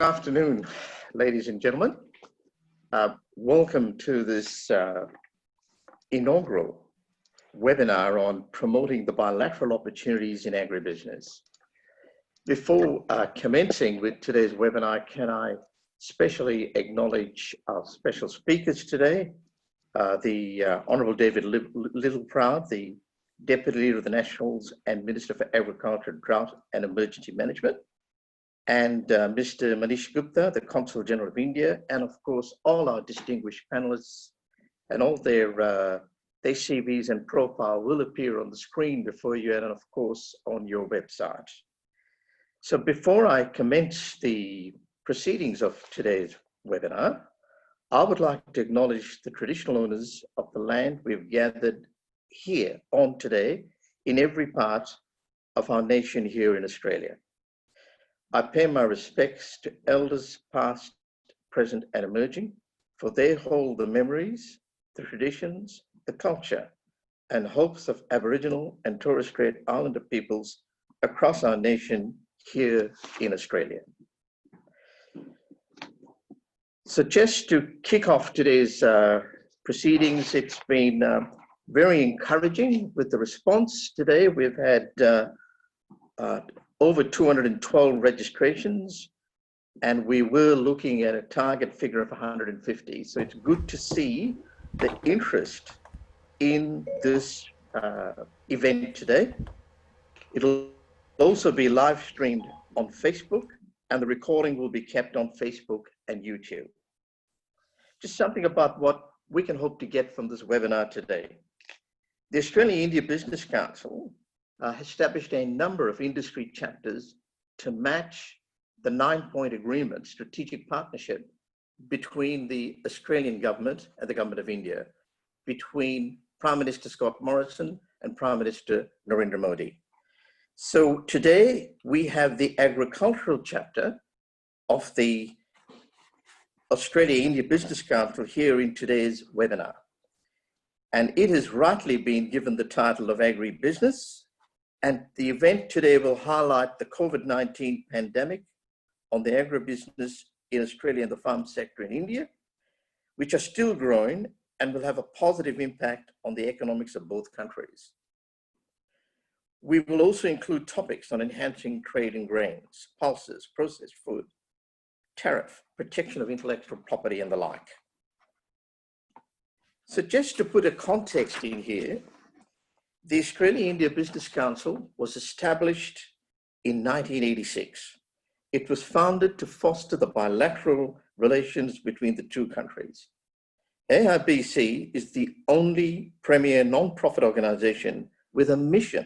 Afternoon, ladies and gentlemen. Welcome to this inaugural webinar on promoting the bilateral opportunities in agribusiness. Before commencing with today's webinar, can I specially acknowledge our special speakers today, the Honourable David Littleproud, the Deputy Leader of the Nationals and Minister for Agriculture, Drought and Emergency Management, and Mr. Manish Gupta, the Consul General of India, and of course, all our distinguished panelists, and all their CVs and profile will appear on the screen before you and of course on your website. So before I commence the proceedings of today's webinar, I would like to acknowledge the traditional owners of the land we've gathered here on today in every part of our nation here in Australia. I pay my respects to elders past, present and emerging, for they hold the memories, the traditions, the culture and hopes of Aboriginal and Torres Strait Islander peoples across our nation here in Australia. So just to kick off today's proceedings, it's been very encouraging with the response today. We've had over 212 registrations, and we were looking at a target figure of 150. So it's good to see the interest in this event today. It'll also be live streamed on Facebook, and the recording will be kept on Facebook and YouTube. Just something about what we can hope to get from this webinar today. The Australia-India Business Council has established a number of industry chapters to match the 9-point agreement strategic partnership between the Australian government and the government of India, between Prime Minister Scott Morrison and Prime Minister Narendra Modi. So today we have the agricultural chapter of the Australia-India Business Council here in today's webinar. And it has rightly been given the title of Agribusiness. And the event today will highlight the COVID-19 pandemic on the agribusiness in Australia and the farm sector in India, which are still growing and will have a positive impact on the economics of both countries. We will also include topics on enhancing trade in grains, pulses, processed food, tariff, protection of intellectual property and the like. So just to put a context in here, the Australia-India Business Council was established in 1986. It was founded to foster the bilateral relations between the two countries. AIBC is the only premier non-profit organization with a mission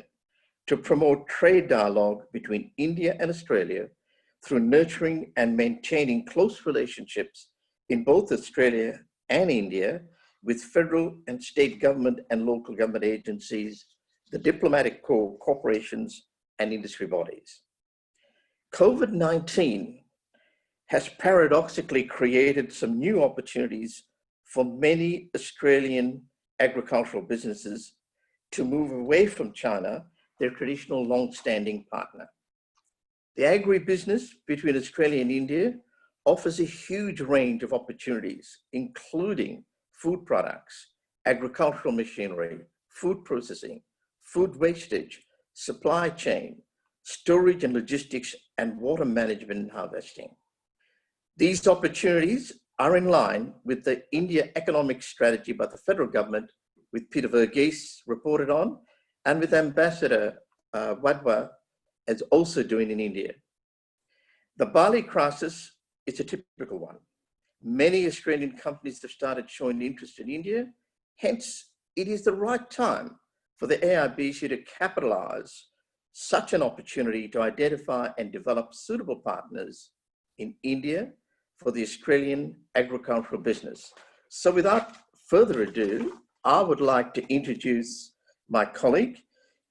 to promote trade dialogue between India and Australia through nurturing and maintaining close relationships in both Australia and India with federal and state government and local government agencies, the diplomatic corps, corporations, and industry bodies. COVID-19 has paradoxically created some new opportunities for many Australian agricultural businesses to move away from China, their traditional long-standing partner. The agribusiness between Australia and India offers a huge range of opportunities, including food products, agricultural machinery, food processing, food wastage, supply chain, storage and logistics, and water management and harvesting. These opportunities are in line with the India economic strategy by the federal government, with Peter Varghese reported on, and with Ambassador Wadhwa as also doing in India. The Barley Crisis is a typical one. Many Australian companies have started showing interest in India. Hence, it is the right time for the AIBC to capitalise such an opportunity to identify and develop suitable partners in India for the Australian agricultural business. So without further ado, I would like to introduce my colleague,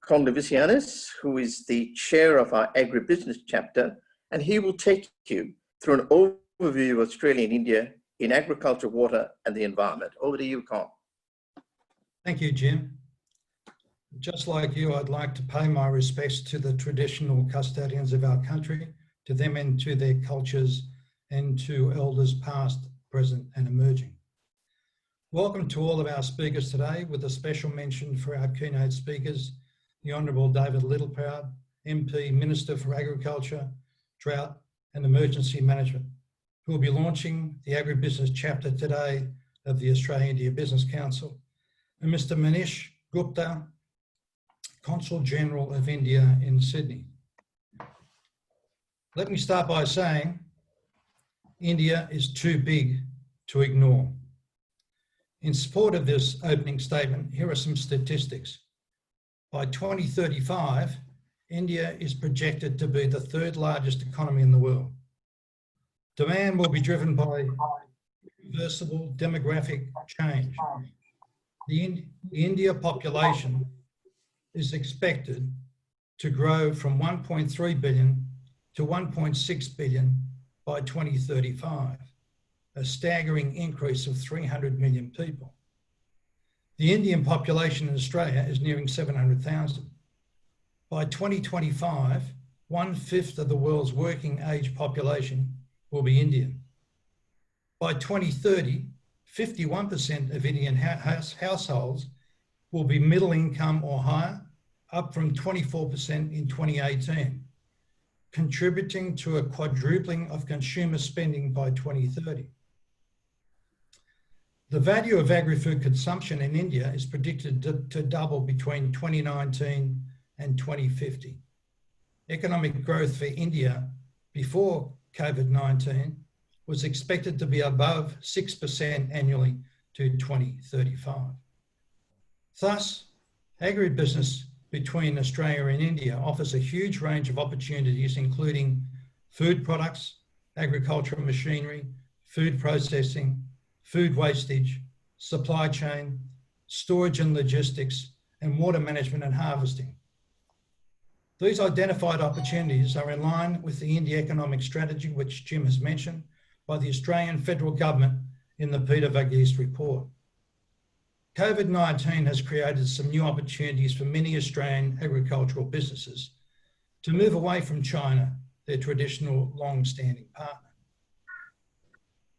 Conley Vicianis, who is the chair of our Agribusiness chapter, and he will take you through an overview of Australia and India in agriculture, water, and the environment. Over to you, Con. Thank you, Jim. Just like you, I'd like to pay my respects to the traditional custodians of our country, to them and to their cultures, and to elders past, present and emerging. Welcome to all of our speakers today, with a special mention for our keynote speakers, the Honourable David Littleproud, MP, Minister for Agriculture, Drought and Emergency Management, who will be launching the Agribusiness chapter today of the Australia-India Business Council, and Mr. Manish Gupta, Consul General of India in Sydney. Let me start by saying India is too big to ignore. In support of this opening statement, here are some statistics. By 2035, India is projected to be the third largest economy in the world. Demand will be driven by irreversible demographic change. The India population is expected to grow from 1.3 billion to 1.6 billion by 2035, a staggering increase of 300 million people. The Indian population in Australia is nearing 700,000. By 2025, 1/5 of the world's working age population will be Indian. By 2030, 51% of Indian households will be middle income or higher, up from 24% in 2018, contributing to a quadrupling of consumer spending by 2030. The value of agri-food consumption in India is predicted to double between 2019 and 2050. Economic growth for India before COVID-19 was expected to be above 6% annually to 2035. Thus, agribusiness between Australia and India offers a huge range of opportunities, including food products, agricultural machinery, food processing, food wastage, supply chain, storage and logistics, and water management and harvesting. These identified opportunities are in line with the India economic strategy, which Jim has mentioned, by the Australian federal government in the Peter Varghese report. COVID-19 has created some new opportunities for many Australian agricultural businesses to move away from China, their traditional long-standing partner.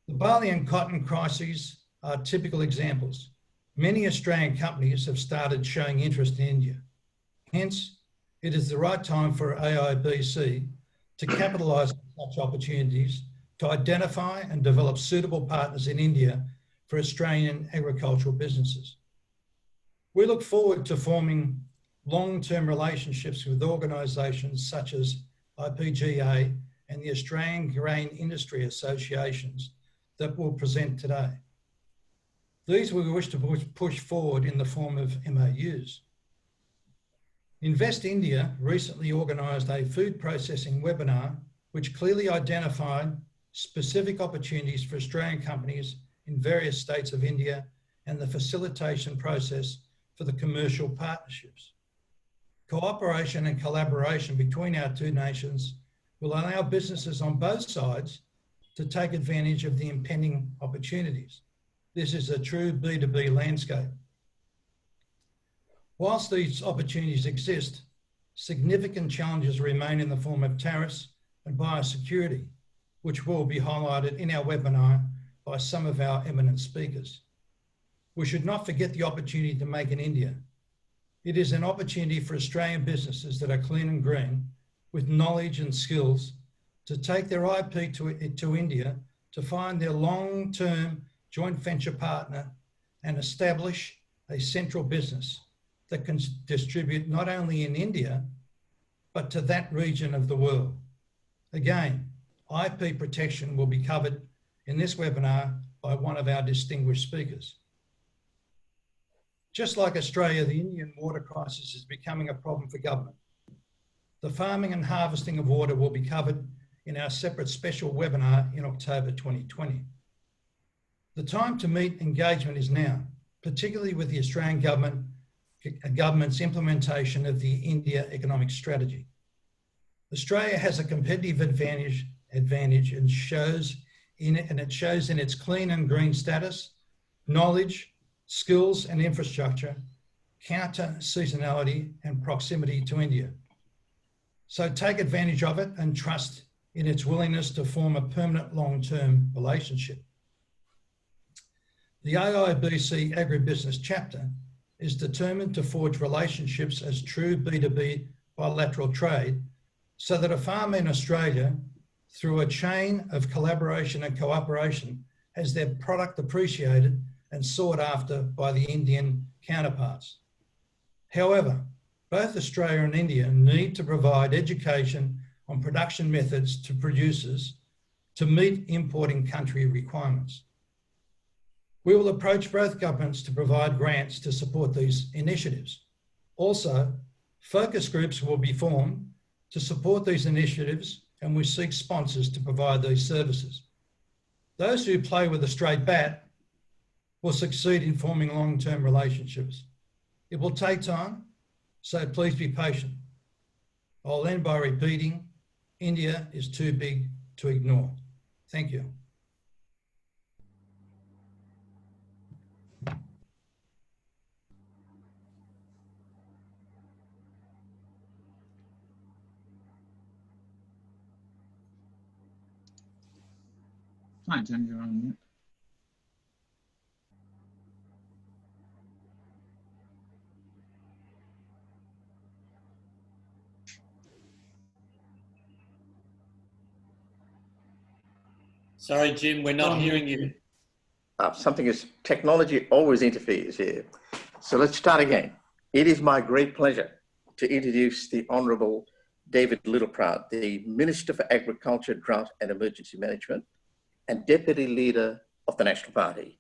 The barley and cotton crises are typical examples. Many Australian companies have started showing interest in India. Hence, it is the right time for AIBC to capitalise on such opportunities to identify and develop suitable partners in India for Australian agricultural businesses. We look forward to forming long-term relationships with organisations such as IPGA and the Australian Grain Industry Associations that we'll present today. These we wish to push forward in the form of MOUs. Invest India recently organised a food processing webinar which clearly identified specific opportunities for Australian companies in various states of India and the facilitation process for the commercial partnerships. Cooperation and collaboration between our two nations will allow businesses on both sides to take advantage of the impending opportunities. This is a true B2B landscape. Whilst these opportunities exist, significant challenges remain in the form of tariffs and biosecurity, which will be highlighted in our webinar by some of our eminent speakers. We should not forget the opportunity to make in India. It is an opportunity for Australian businesses that are clean and green, with knowledge and skills, to take their IP to India to find their long-term joint venture partner and establish a central business that can distribute not only in India, but to that region of the world. Again, IP protection will be covered in this webinar by one of our distinguished speakers. Just like Australia, the Indian water crisis is becoming a problem for government. The farming and harvesting of water will be covered in our separate special webinar in October 2020. The time to meet engagement is now, particularly with the Australian government's implementation of the India economic strategy. Australia has a competitive advantage and it shows in its clean and green status, knowledge, skills and infrastructure, counter seasonality and proximity to India. So take advantage of it and trust in its willingness to form a permanent long-term relationship. The AIBC Agribusiness chapter is determined to forge relationships as true B2B bilateral trade so that a farmer in Australia, through a chain of collaboration and cooperation, has their product appreciated and sought after by the Indian counterparts. However, both Australia and India need to provide education on production methods to producers to meet importing country requirements. We will approach both governments to provide grants to support these initiatives. Also, focus groups will be formed to support these initiatives, and we seek sponsors to provide these services. Those who play with a straight bat will succeed in forming long-term relationships. It will take time, so please be patient. I'll end by repeating, India is too big to ignore. Thank you. Hi, Tim, you're on mute. Sorry, Jim, we're not hearing you. Technology always interferes here. So let's start again. It is my great pleasure to introduce the Honourable David Littleproud, the Minister for Agriculture, Drought and Emergency Management and Deputy Leader of the National Party.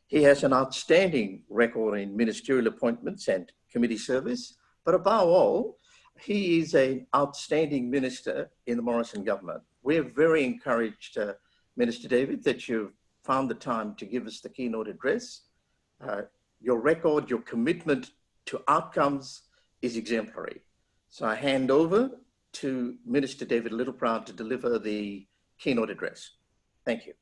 He has an outstanding record in ministerial appointments and committee service, but above all, he is an outstanding minister in the Morrison government. We're very encouraged, Minister David, that you've found the time to give us the keynote address. Your record, your commitment to outcomes is exemplary. So I hand over to Minister David Littleproud to deliver the keynote address. Thank you.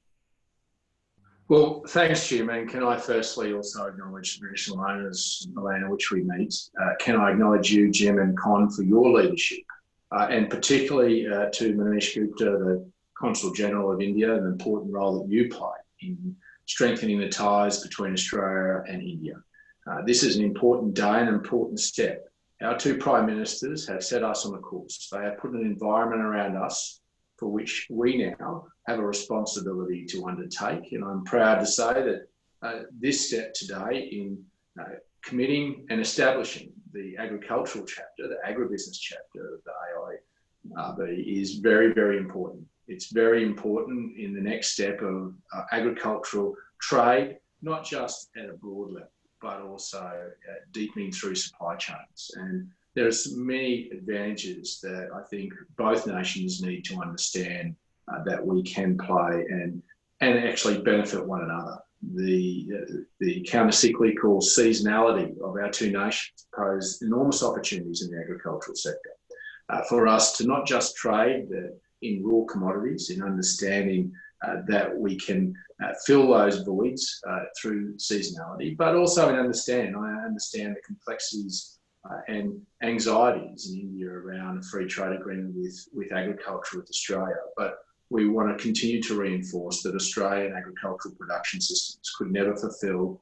Well, thanks, Jim. And can I firstly also acknowledge the traditional owners of the land in which we meet? Can I acknowledge you, Jim and Con, for your leadership, and particularly to Manish Gupta, the Consul General of India, an important role that you play in strengthening the ties between Australia and India. This is an important day and an important step. Our two Prime Ministers have set us on a course. They have put an environment around us for which we now have a responsibility to undertake. And I'm proud to say that this step today in committing and establishing the agricultural chapter, the agribusiness chapter of the AIBC is very, very important. It's very important in the next step of agricultural trade, not just at a broad level, but also deepening through supply chains. And there are many advantages that I think both nations need to understand that we can play and actually benefit one another. The counter-cyclical seasonality of our two nations pose enormous opportunities in the agricultural sector. For us to not just trade in raw commodities, in understanding that we can fill those voids through seasonality, but also I understand the complexities and anxieties in India around a free trade agreement with agriculture with Australia. But we want to continue to reinforce that Australian agricultural production systems could never fulfil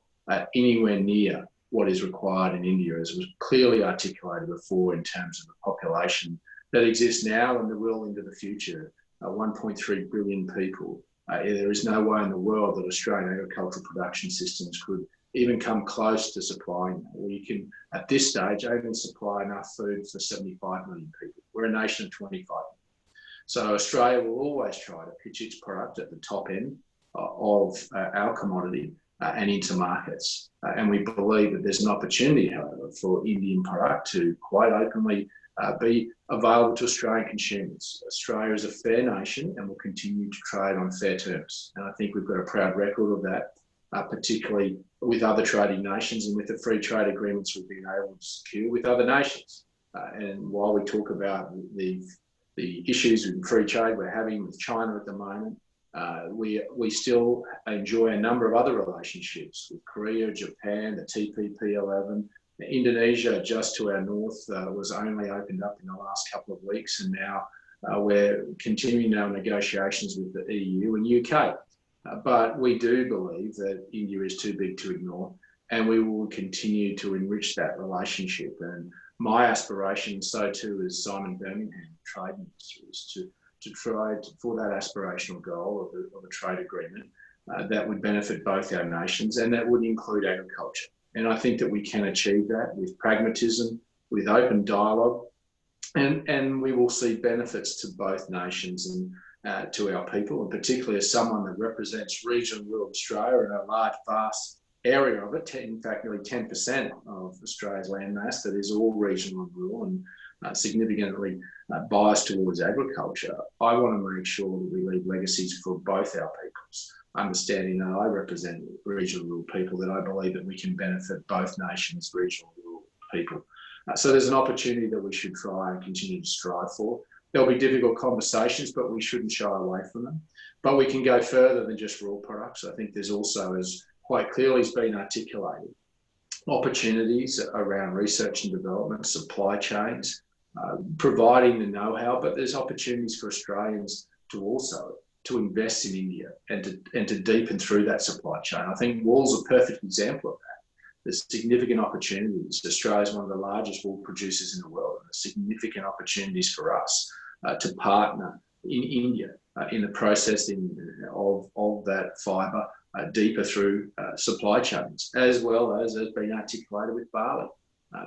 anywhere near what is required in India, as was clearly articulated before in terms of the population that exists now and the will into the future, 1.3 billion people. There is no way in the world that Australian agricultural production systems could even come close to supplying. We can, at this stage, only supply enough food for 75 million people. We're a nation of 25 million. So Australia will always try to pitch its product at the top end of our commodity and into markets. And we believe that there's an opportunity, however, for Indian product to quite openly be available to Australian consumers. Australia is a fair nation and will continue to trade on fair terms. And I think we've got a proud record of that, particularly with other trading nations and with the free trade agreements we've been able to secure with other nations. And while we talk about the issues with free trade we're having with China at the moment, we still enjoy a number of other relationships with Korea, Japan, the TPP-11. Indonesia, just to our north, was only opened up in the last couple of weeks, and now We're continuing our negotiations with the EU and UK. But we do believe that India is too big to ignore, and we will continue to enrich that relationship. And my aspiration, so too is Simon Birmingham, Trade Minister, is to try for that aspirational goal of a trade agreement that would benefit both our nations, and that would include agriculture. And I think that we can achieve that with pragmatism, with open dialogue, and we will see benefits to both nations and to our people, and particularly as someone that represents regional rural Australia and a large, vast area of it, in fact, nearly 10% of Australia's land mass that is all regional and rural and significantly biased towards agriculture. I want to make sure that we leave legacies for both our peoples, understanding that I represent regional rural people, that I believe that we can benefit both nations, regional and rural people. So there's an opportunity that we should try and continue to strive for. There'll be difficult conversations, but we shouldn't shy away from them. But we can go further than just raw products. I think there's also, as quite clearly has been articulated, opportunities around research and development, supply chains, providing the know-how, but there's opportunities for Australians to invest in India and to deepen through that supply chain. I think wool's a perfect example of that. There's significant opportunities. Australia is one of the largest wool producers in the world, and there's significant opportunities for us to partner in India in the processing of that fibre deeper through supply chains, as well as has been articulated with barley.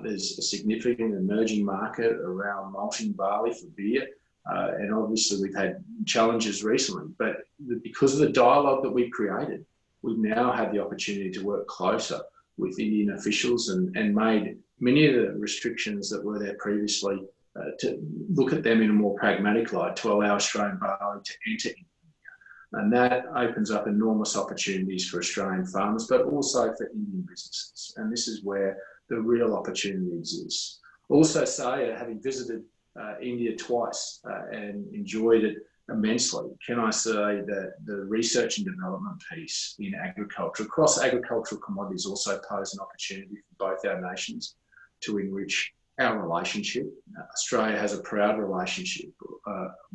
There's a significant emerging market around malting barley for beer, and obviously we've had challenges recently, but because of the dialogue that we've created, we've now had the opportunity to work closer with Indian officials and made many of the restrictions that were there previously to look at them in a more pragmatic light, to allow Australian barley to enter India. And that opens up enormous opportunities for Australian farmers, but also for Indian businesses. And this is where the real opportunity exists. Also say, having visited India twice and enjoyed it immensely, can I say that the research and development piece in agriculture, across agricultural commodities, also pose an opportunity for both our nations to enrich our relationship. Australia has a proud relationship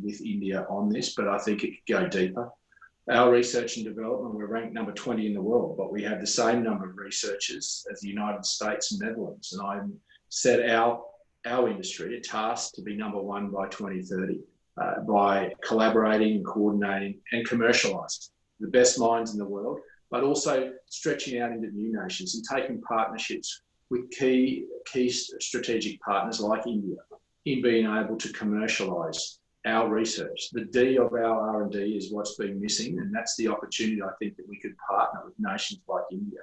with India on this, but I think it could go deeper. Our research and development, we're ranked number 20 in the world, but we have the same number of researchers as the United States and Netherlands. And I set our industry a task to be number one by 2030 by collaborating and coordinating and commercialising the best minds in the world, but also stretching out into new nations and taking partnerships with key strategic partners like India in being able to commercialise our research. The D of our R&D is what's been missing, and that's the opportunity I think that we could partner with nations like India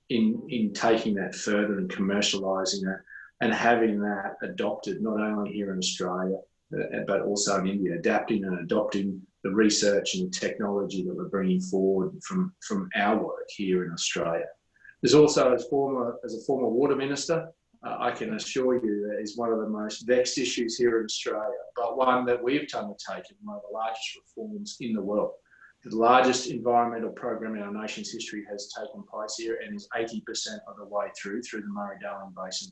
in taking that further and commercialising that and having that adopted not only here in Australia but also in India, adapting and adopting the research and the technology that we're bringing forward from our work here in Australia. There's also, as a former water minister, I can assure you that is one of the most vexed issues here in Australia, but one that we've undertaken, one of the largest reforms in the world. The largest environmental program in our nation's history has taken place here and is 80% of the way through the Murray-Darling Basin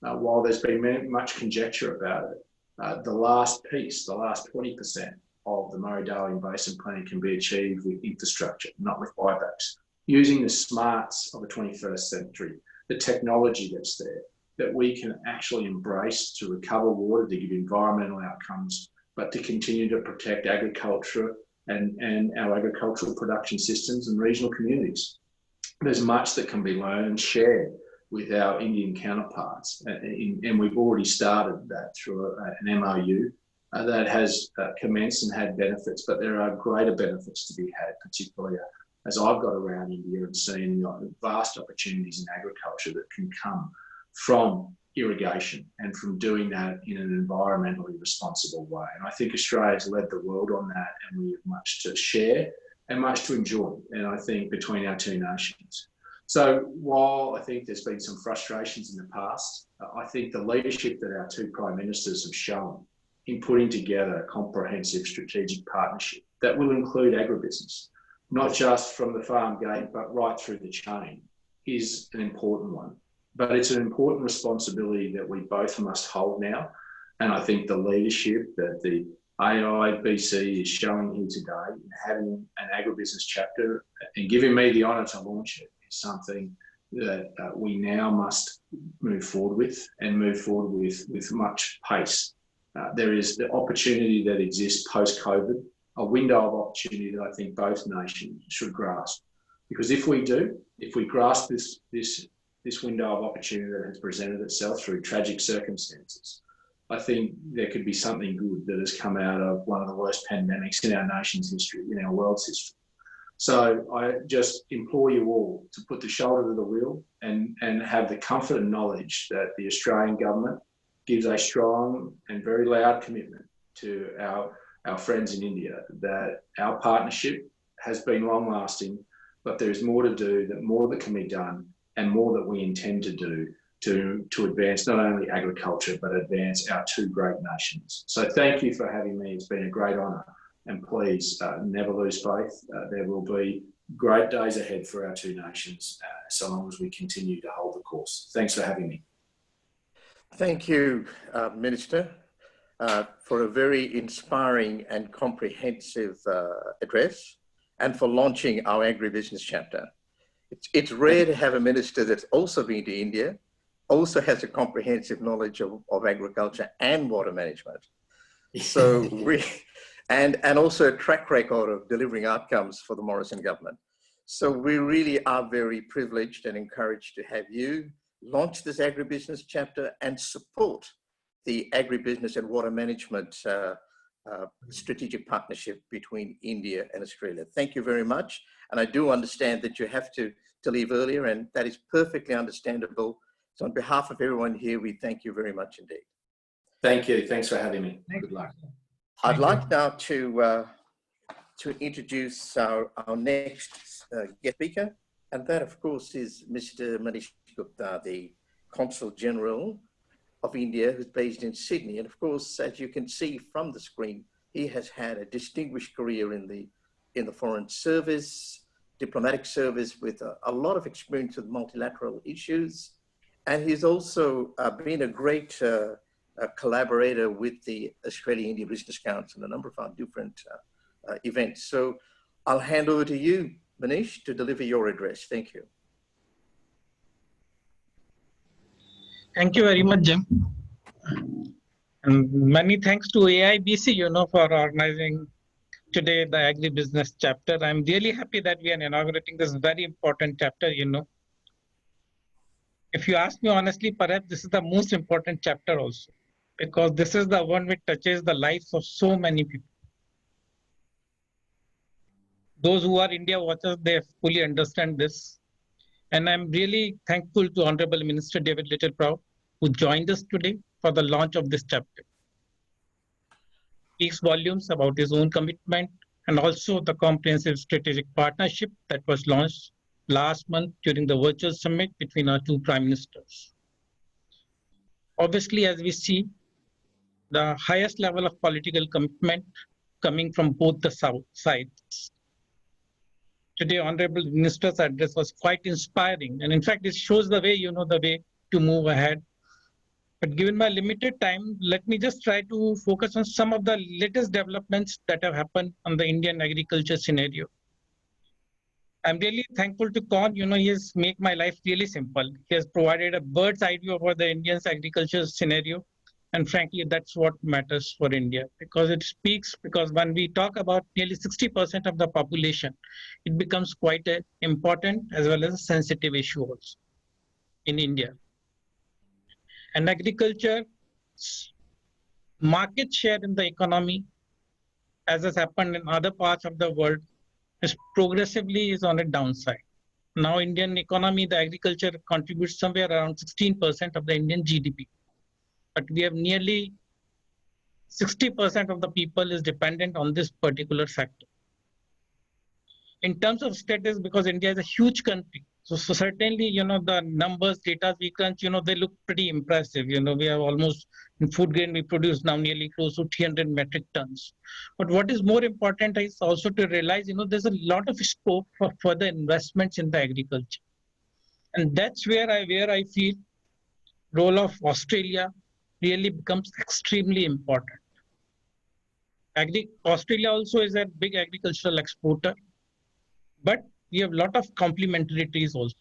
Plan. While there's been much conjecture about it, the last piece, the last 20% of the Murray-Darling Basin Plan can be achieved with infrastructure, not with buybacks, using the smarts of the 21st century, the technology that's there, that we can actually embrace to recover water, to give environmental outcomes, but to continue to protect agriculture and our agricultural production systems and regional communities. There's much that can be learned and shared with our Indian counterparts, and we've already started that through an MOU that has commenced and had benefits, but there are greater benefits to be had, particularly as I've got around India and seen the vast opportunities in agriculture that can come from irrigation and from doing that in an environmentally responsible way. And I think Australia's led the world on that, and we have much to share and much to enjoy, and I think between our two nations. So while I think there's been some frustrations in the past, I think the leadership that our two Prime Ministers have shown in putting together a comprehensive strategic partnership that will include agribusiness, not just from the farm gate, but right through the chain, is an important one. But it's an important responsibility that we both must hold now. And I think the leadership that the AIBC is showing here today, having an agribusiness chapter and giving me the honour to launch it is something that we now must move forward with and move forward with much pace. There is the opportunity that exists post-COVID, a window of opportunity that I think both nations should grasp. Because if we grasp this window of opportunity that has presented itself through tragic circumstances, I think there could be something good that has come out of one of the worst pandemics in our nation's history, in our world's history. So I just implore you all to put the shoulder to the wheel and have the comfort and knowledge that the Australian government gives a strong and very loud commitment to our friends in India, that our partnership has been long lasting, but there is more to do, more that can be done, and more that we intend to do to advance not only agriculture, but advance our two great nations. So thank you for having me. It's been a great honour. And please never lose faith. There will be great days ahead for our two nations so long as we continue to hold the course. Thanks for having me. Thank you, Minister, for a very inspiring and comprehensive address, and for launching our agribusiness chapter. It's rare to have a minister that's also been to India, also has a comprehensive knowledge of agriculture and water management. So and also a track record of delivering outcomes for the Morrison government. So we really are very privileged and encouraged to have you launch this agribusiness chapter and support the agribusiness and water management strategic partnership between India and Australia. Thank you very much. And I do understand that you have to leave earlier, and that is perfectly understandable. So on behalf of everyone here, we thank you very much indeed. Thank you. Thanks for having me. Good luck. I'd like now to introduce our next guest speaker, and that, of course, is Mr. Manish Gupta, the Consul General of India, who's based in Sydney. And of course, as you can see from the screen, he has had a distinguished career in the foreign service, diplomatic service, with a lot of experience with multilateral issues. And he's also been a great collaborator with the Australia-India Business Council and a number of our different events. So I'll hand over to you, Manish, to deliver your address. Thank you. Thank you very much, Jim. And many thanks to AIBC, for organizing today the Agribusiness chapter. I'm really happy that we are inaugurating this very important chapter, If you ask me honestly, perhaps this is the most important chapter also, because this is the one which touches the lives of so many people. Those who are India watchers, they fully understand this. And I'm really thankful to Honorable Minister David Littleproud, who joined us today for the launch of this chapter. Speaks volumes about his own commitment and also the comprehensive strategic partnership that was launched last month during the virtual summit between our two prime ministers. Obviously, as we see, the highest level of political commitment coming from both the sides. Today, Honorable Minister's address was quite inspiring. And in fact, it shows the way, the way to move ahead. But given my limited time, let me just try to focus on some of the latest developments that have happened on the Indian agriculture scenario. I'm really thankful to Con, he has made my life really simple. He has provided a bird's eye view over the Indian's agriculture scenario. And frankly, that's what matters for India, because it speaks, because when we talk about nearly 60% of the population, it becomes quite an important as well as a sensitive issue also in India. And agriculture market share in the economy, as has happened in other parts of the world, is progressively on a downside. Now, Indian economy, the agriculture contributes somewhere around 16% of the Indian GDP. But we have nearly 60% of the people is dependent on this particular sector. In terms of status, because India is a huge country, so certainly, the numbers, data we crunch, they look pretty impressive. We have almost, in food grain, we produce now nearly close to 300 metric tons. But what is more important is also to realize, there's a lot of scope for further investments in the agriculture. And that's where I feel role of Australia really becomes extremely important. Australia also is a big agricultural exporter, but we have a lot of complementary trees also.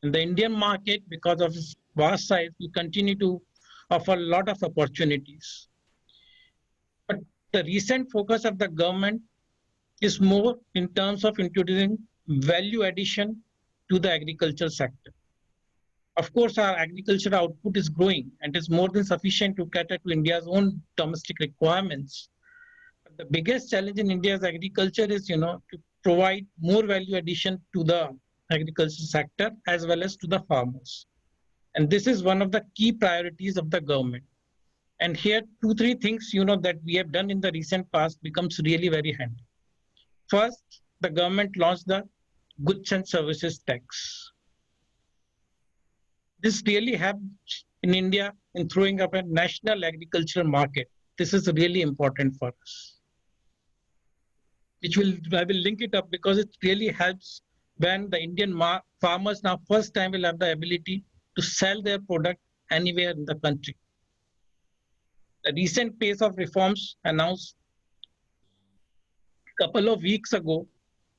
In the Indian market, because of its vast size, we continue to offer a lot of opportunities. But the recent focus of the government is more in terms of introducing value addition to the agriculture sector. Of course, our agriculture output is growing and is more than sufficient to cater to India's own domestic requirements. But the biggest challenge in India's agriculture is, to provide more value addition to the agriculture sector as well as to the farmers. And this is one of the key priorities of the government. And here, 2-3 things, that we have done in the recent past becomes really very handy. First, the government launched the goods and services tax. This really helps in India in throwing up a national agricultural market. This is really important for us. I will link it up because it really helps when the Indian farmers now first time will have the ability to sell their product anywhere in the country. The recent pace of reforms announced a couple of weeks ago,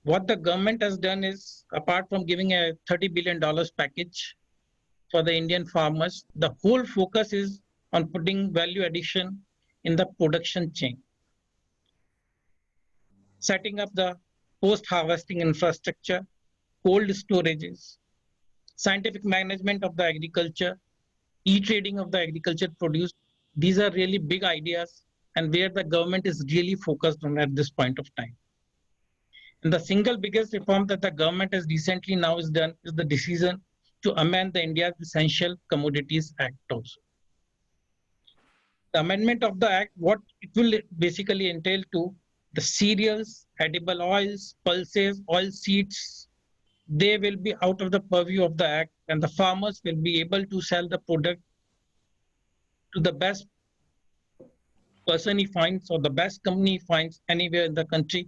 what the government has done is, apart from giving a $30 billion package for the Indian farmers, the whole focus is on putting value addition in the production chain. Setting up the post-harvesting infrastructure, cold storages, scientific management of the agriculture, e-trading of the agriculture produce. These are really big ideas and where the government is really focused on at this point of time. And the single biggest reform that the government has recently now is done is the decision to amend the India's Essential Commodities Act also. The amendment of the act, what it will basically entail to the cereals, edible oils, pulses, oil seeds, they will be out of the purview of the act and the farmers will be able to sell the product to the best person he finds or the best company he finds anywhere in the country.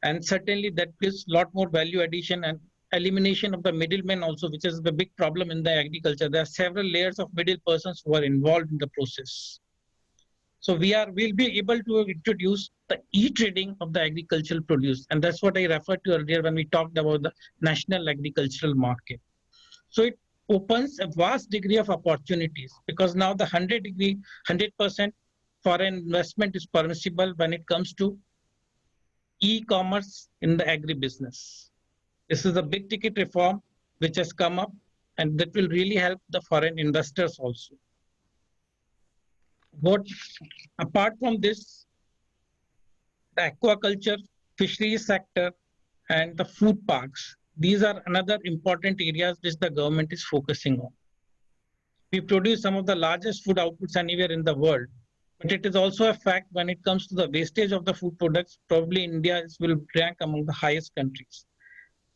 And certainly that gives a lot more value addition and elimination of the middlemen also, which is the big problem in the agriculture. There are several layers of middle persons who are involved in the process. So we'll be able to introduce the e-trading of the agricultural produce. And that's what I referred to earlier when we talked about the national agricultural market. So it opens a vast degree of opportunities because now the 100% foreign investment is permissible when it comes to e-commerce in the agribusiness. This is a big ticket reform which has come up and that will really help the foreign investors also. But apart from this, the aquaculture, fisheries sector, and the food parks, these are another important areas which the government is focusing on. We produce some of the largest food outputs anywhere in the world, but it is also a fact when it comes to the wastage of the food products, probably India will rank among the highest countries.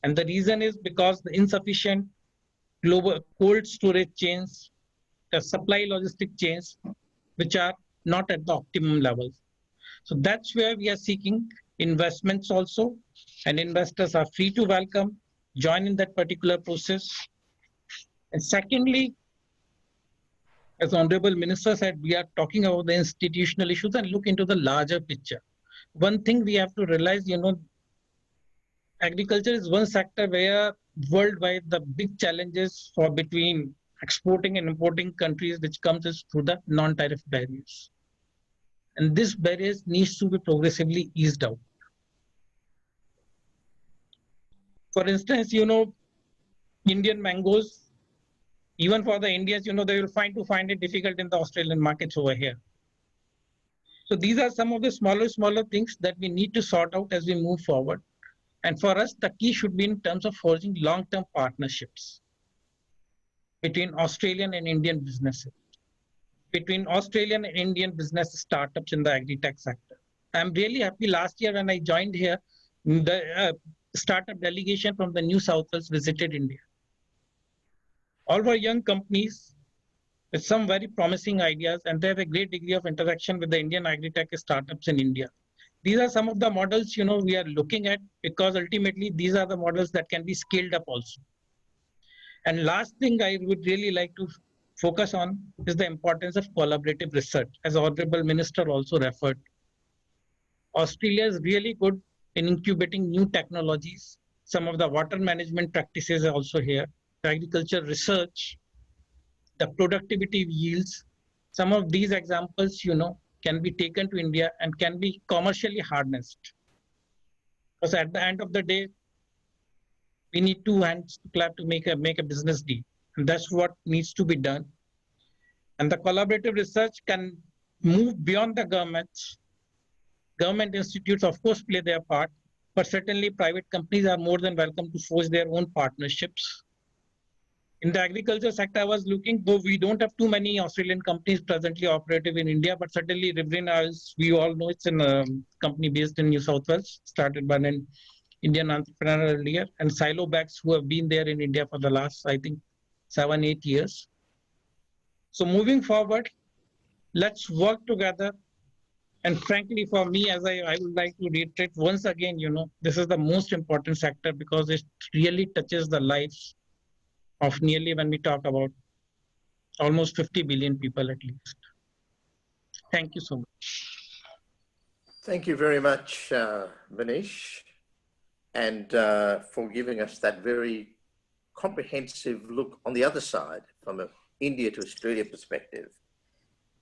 And the reason is because the insufficient global cold storage chains, the supply logistic chains, which are not at the optimum levels. So that's where we are seeking investments also, and investors are free to welcome, join in that particular process. And secondly, as Honorable Minister said, we are talking about the institutional issues and look into the larger picture. One thing we have to realize, agriculture is one sector where worldwide the big challenges for between exporting and importing countries which comes is through the non-tariff barriers. And this barriers needs to be progressively eased out. For instance, Indian mangoes, even for the Indians, they will find it difficult in the Australian markets over here. So these are some of the smaller things that we need to sort out as we move forward. And for us, the key should be in terms of forging long-term partnerships between Australian and Indian businesses, between Australian and Indian business startups in the agri-tech sector. I'm really happy last year when I joined here, the startup delegation from the New South Wales visited India. All were young companies with some very promising ideas and they have a great degree of interaction with the Indian agri-tech startups in India. These are some of the models, we are looking at because ultimately these are the models that can be scaled up also. And last thing I would really like to focus on is the importance of collaborative research, as Honorable Minister also referred. Australia is really good in incubating new technologies. Some of the water management practices are also here. The agriculture research, the productivity yields. Some of these examples, can be taken to India and can be commercially harnessed. Because at the end of the day, we need two hands to clap to make a business deal. And that's what needs to be done. And the collaborative research can move beyond the governments. Government institutes, of course, play their part, but certainly private companies are more than welcome to forge their own partnerships. In the agriculture sector, I was looking, though we don't have too many Australian companies presently operative in India, but certainly Riverine Oils, we all know it's a company based in New South Wales, started by an Indian entrepreneur earlier, and Silo Bags, who have been there in India for the last, I think, 7-8 years. So moving forward, let's work together. And frankly, for me, as I would like to reiterate once again, this is the most important sector because it really touches the lives of nearly, when we talk about almost 50 billion people at least. Thank you so much. Thank you very much, Manish, and for giving us that very comprehensive look on the other side from an India to Australia perspective.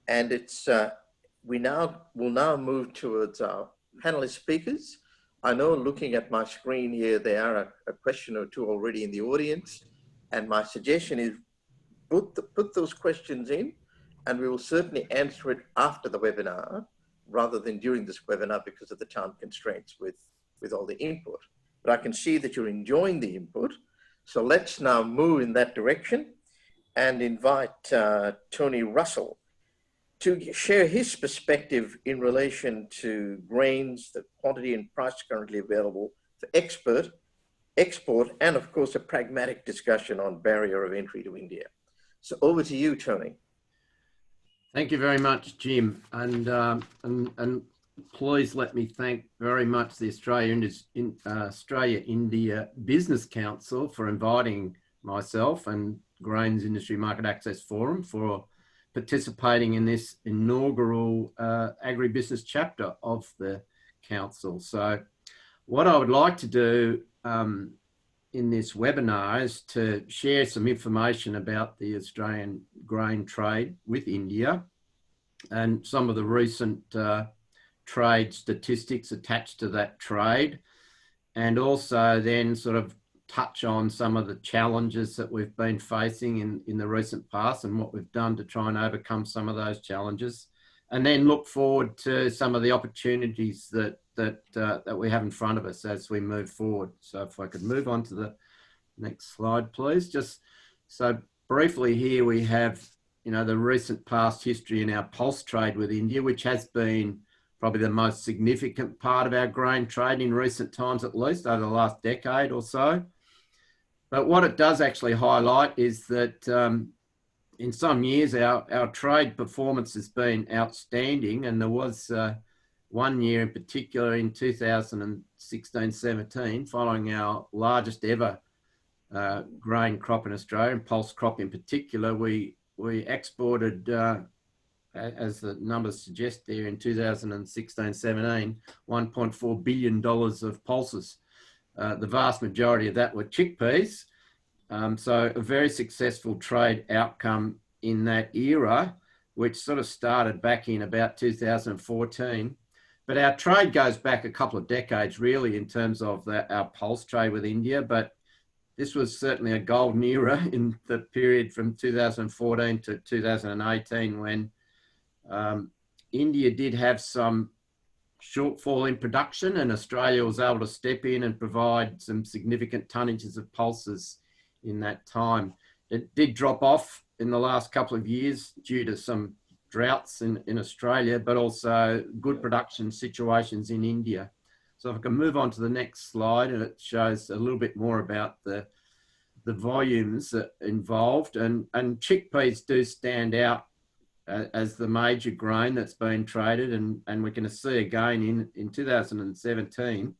And it's we'll now move towards our panelist speakers. I know, looking at my screen here, there are a question or two already in the audience, and my suggestion is put those questions in, and we will certainly answer it after the webinar rather than during this webinar because of the time constraints with all the input. But I can see that you're enjoying the input. So let's now move in that direction and invite Tony Russell to share his perspective in relation to grains, the quantity and price currently available for export, and of course, a pragmatic discussion on barrier of entry to India. So over to you, Tony. Thank you very much, Jim. And please let me thank very much the Australia-India Business Council for inviting myself and Grains Industry Market Access Forum for participating in this inaugural agribusiness chapter of the council. So what I would like to do in this webinar is to share some information about the Australian grain trade with India and some of the recent trade statistics attached to that trade, and also then sort of touch on some of the challenges that we've been facing in the recent past and what we've done to try and overcome some of those challenges, and then look forward to some of the opportunities that we have in front of us as we move forward. So if I could move on to the next slide, please. Just so briefly here we have, the recent past history in our pulse trade with India, which has been probably the most significant part of our grain trade in recent times, at least over the last decade or so. But what it does actually highlight is that in some years our trade performance has been outstanding, and there was one year in particular in 2016-17, following our largest ever grain crop in Australia, and pulse crop in particular, we exported, as the numbers suggest there, in 2016-17, $1.4 billion of pulses. The vast majority of that were chickpeas. So a very successful trade outcome in that era, which sort of started back in about 2014. But our trade goes back a couple of decades, really, in terms of our pulse trade with India. But this was certainly a golden era in the period from 2014 to 2018, when India did have some shortfall in production, and Australia was able to step in and provide some significant tonnages of pulses in that time. It did drop off in the last couple of years due to some droughts in Australia, but also good production situations in India. So if I can move on to the next slide, and it shows a little bit more about the volumes involved, and chickpeas do stand out as the major grain that's been traded, and we're going to see again in 2017,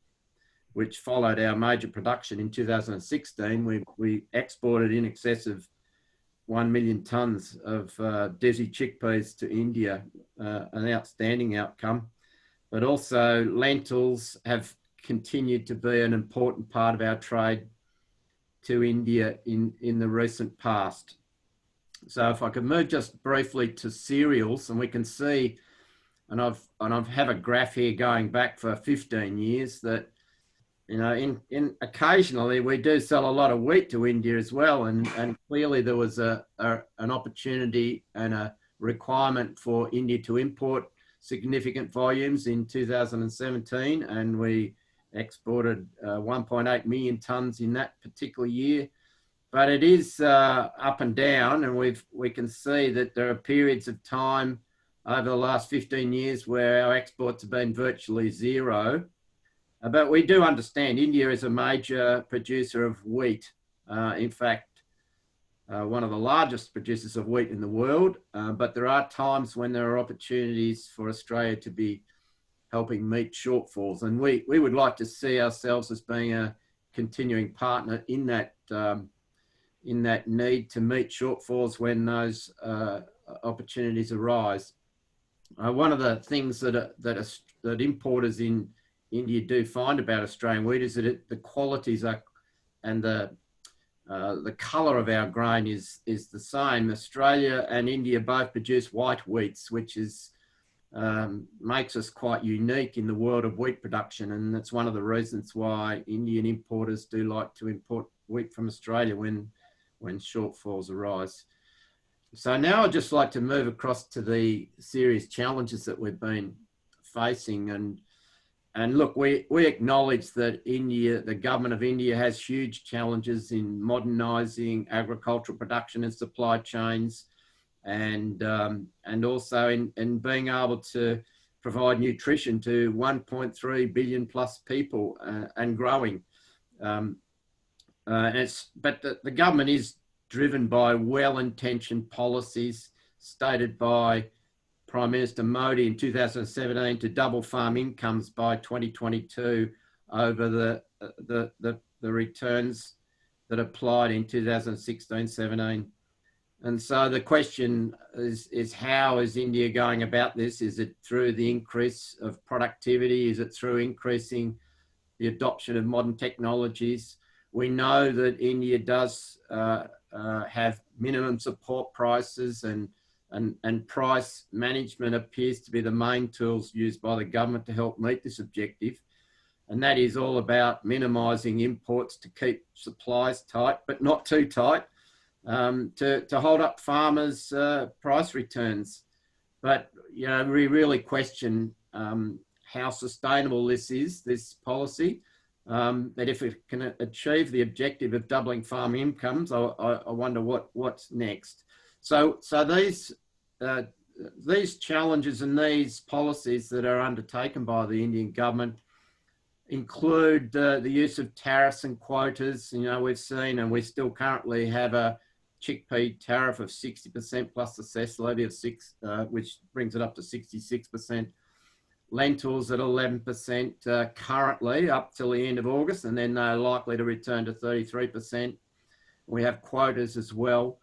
which followed our major production in 2016, we exported in excess of 1 million tonnes of Desi chickpeas to India, an outstanding outcome. but also lentils have continued to be an important part of our trade to India in the recent past. So if I could move just briefly to cereals, and we can see, and I've have a graph here going back for 15 years that, you know, in occasionally we do sell a lot of wheat to India as well, and clearly there was an opportunity and a requirement for India to import significant volumes in 2017, and we exported 1.8 million tonnes in that particular year. But it is up and down, and we can see that there are periods of time over the last 15 years where our exports have been virtually zero. But we do understand India is a major producer of wheat. In fact, one of the largest producers of wheat in the world. But there are times when there are opportunities for Australia to be helping meet shortfalls. And we would like to see ourselves as being a continuing partner in that need to meet shortfalls when those opportunities arise. One of the things that importers in India do find about Australian wheat is that the qualities are, and the colour of our grain is the same. Australia and India both produce white wheats, which is makes us quite unique in the world of wheat production, and that's one of the reasons why Indian importers do like to import wheat from Australia when shortfalls arise. So now I'd just like to move across to the serious challenges that we've been facing, and look, we acknowledge that India, the government of India, has huge challenges in modernising agricultural production and supply chains, and also in being able to provide nutrition to 1.3 billion plus people and growing. But the government is driven by well-intentioned policies stated by Prime Minister Modi in 2017 to double farm incomes by 2022 over the returns that applied in 2016-17. And so the question is how is India going about this? Is it through the increase of productivity? Is it through increasing the adoption of modern technologies? We know that India does have minimum support prices, and price management appears to be the main tools used by the government to help meet this objective. And that is all about minimising imports to keep supplies tight, but not too tight, to hold up farmers' price returns. But, you know, we really question how sustainable this policy. That if it can achieve the objective of doubling farm incomes, I wonder what's next. So these challenges and these policies that are undertaken by the Indian government include the use of tariffs and quotas. You know, we've seen, and we still currently have a chickpea tariff of 60% plus the cess levy of 6%, which brings it up to 66%. Lentils at 11% currently up till the end of August, and then they're likely to return to 33%. We have quotas as well.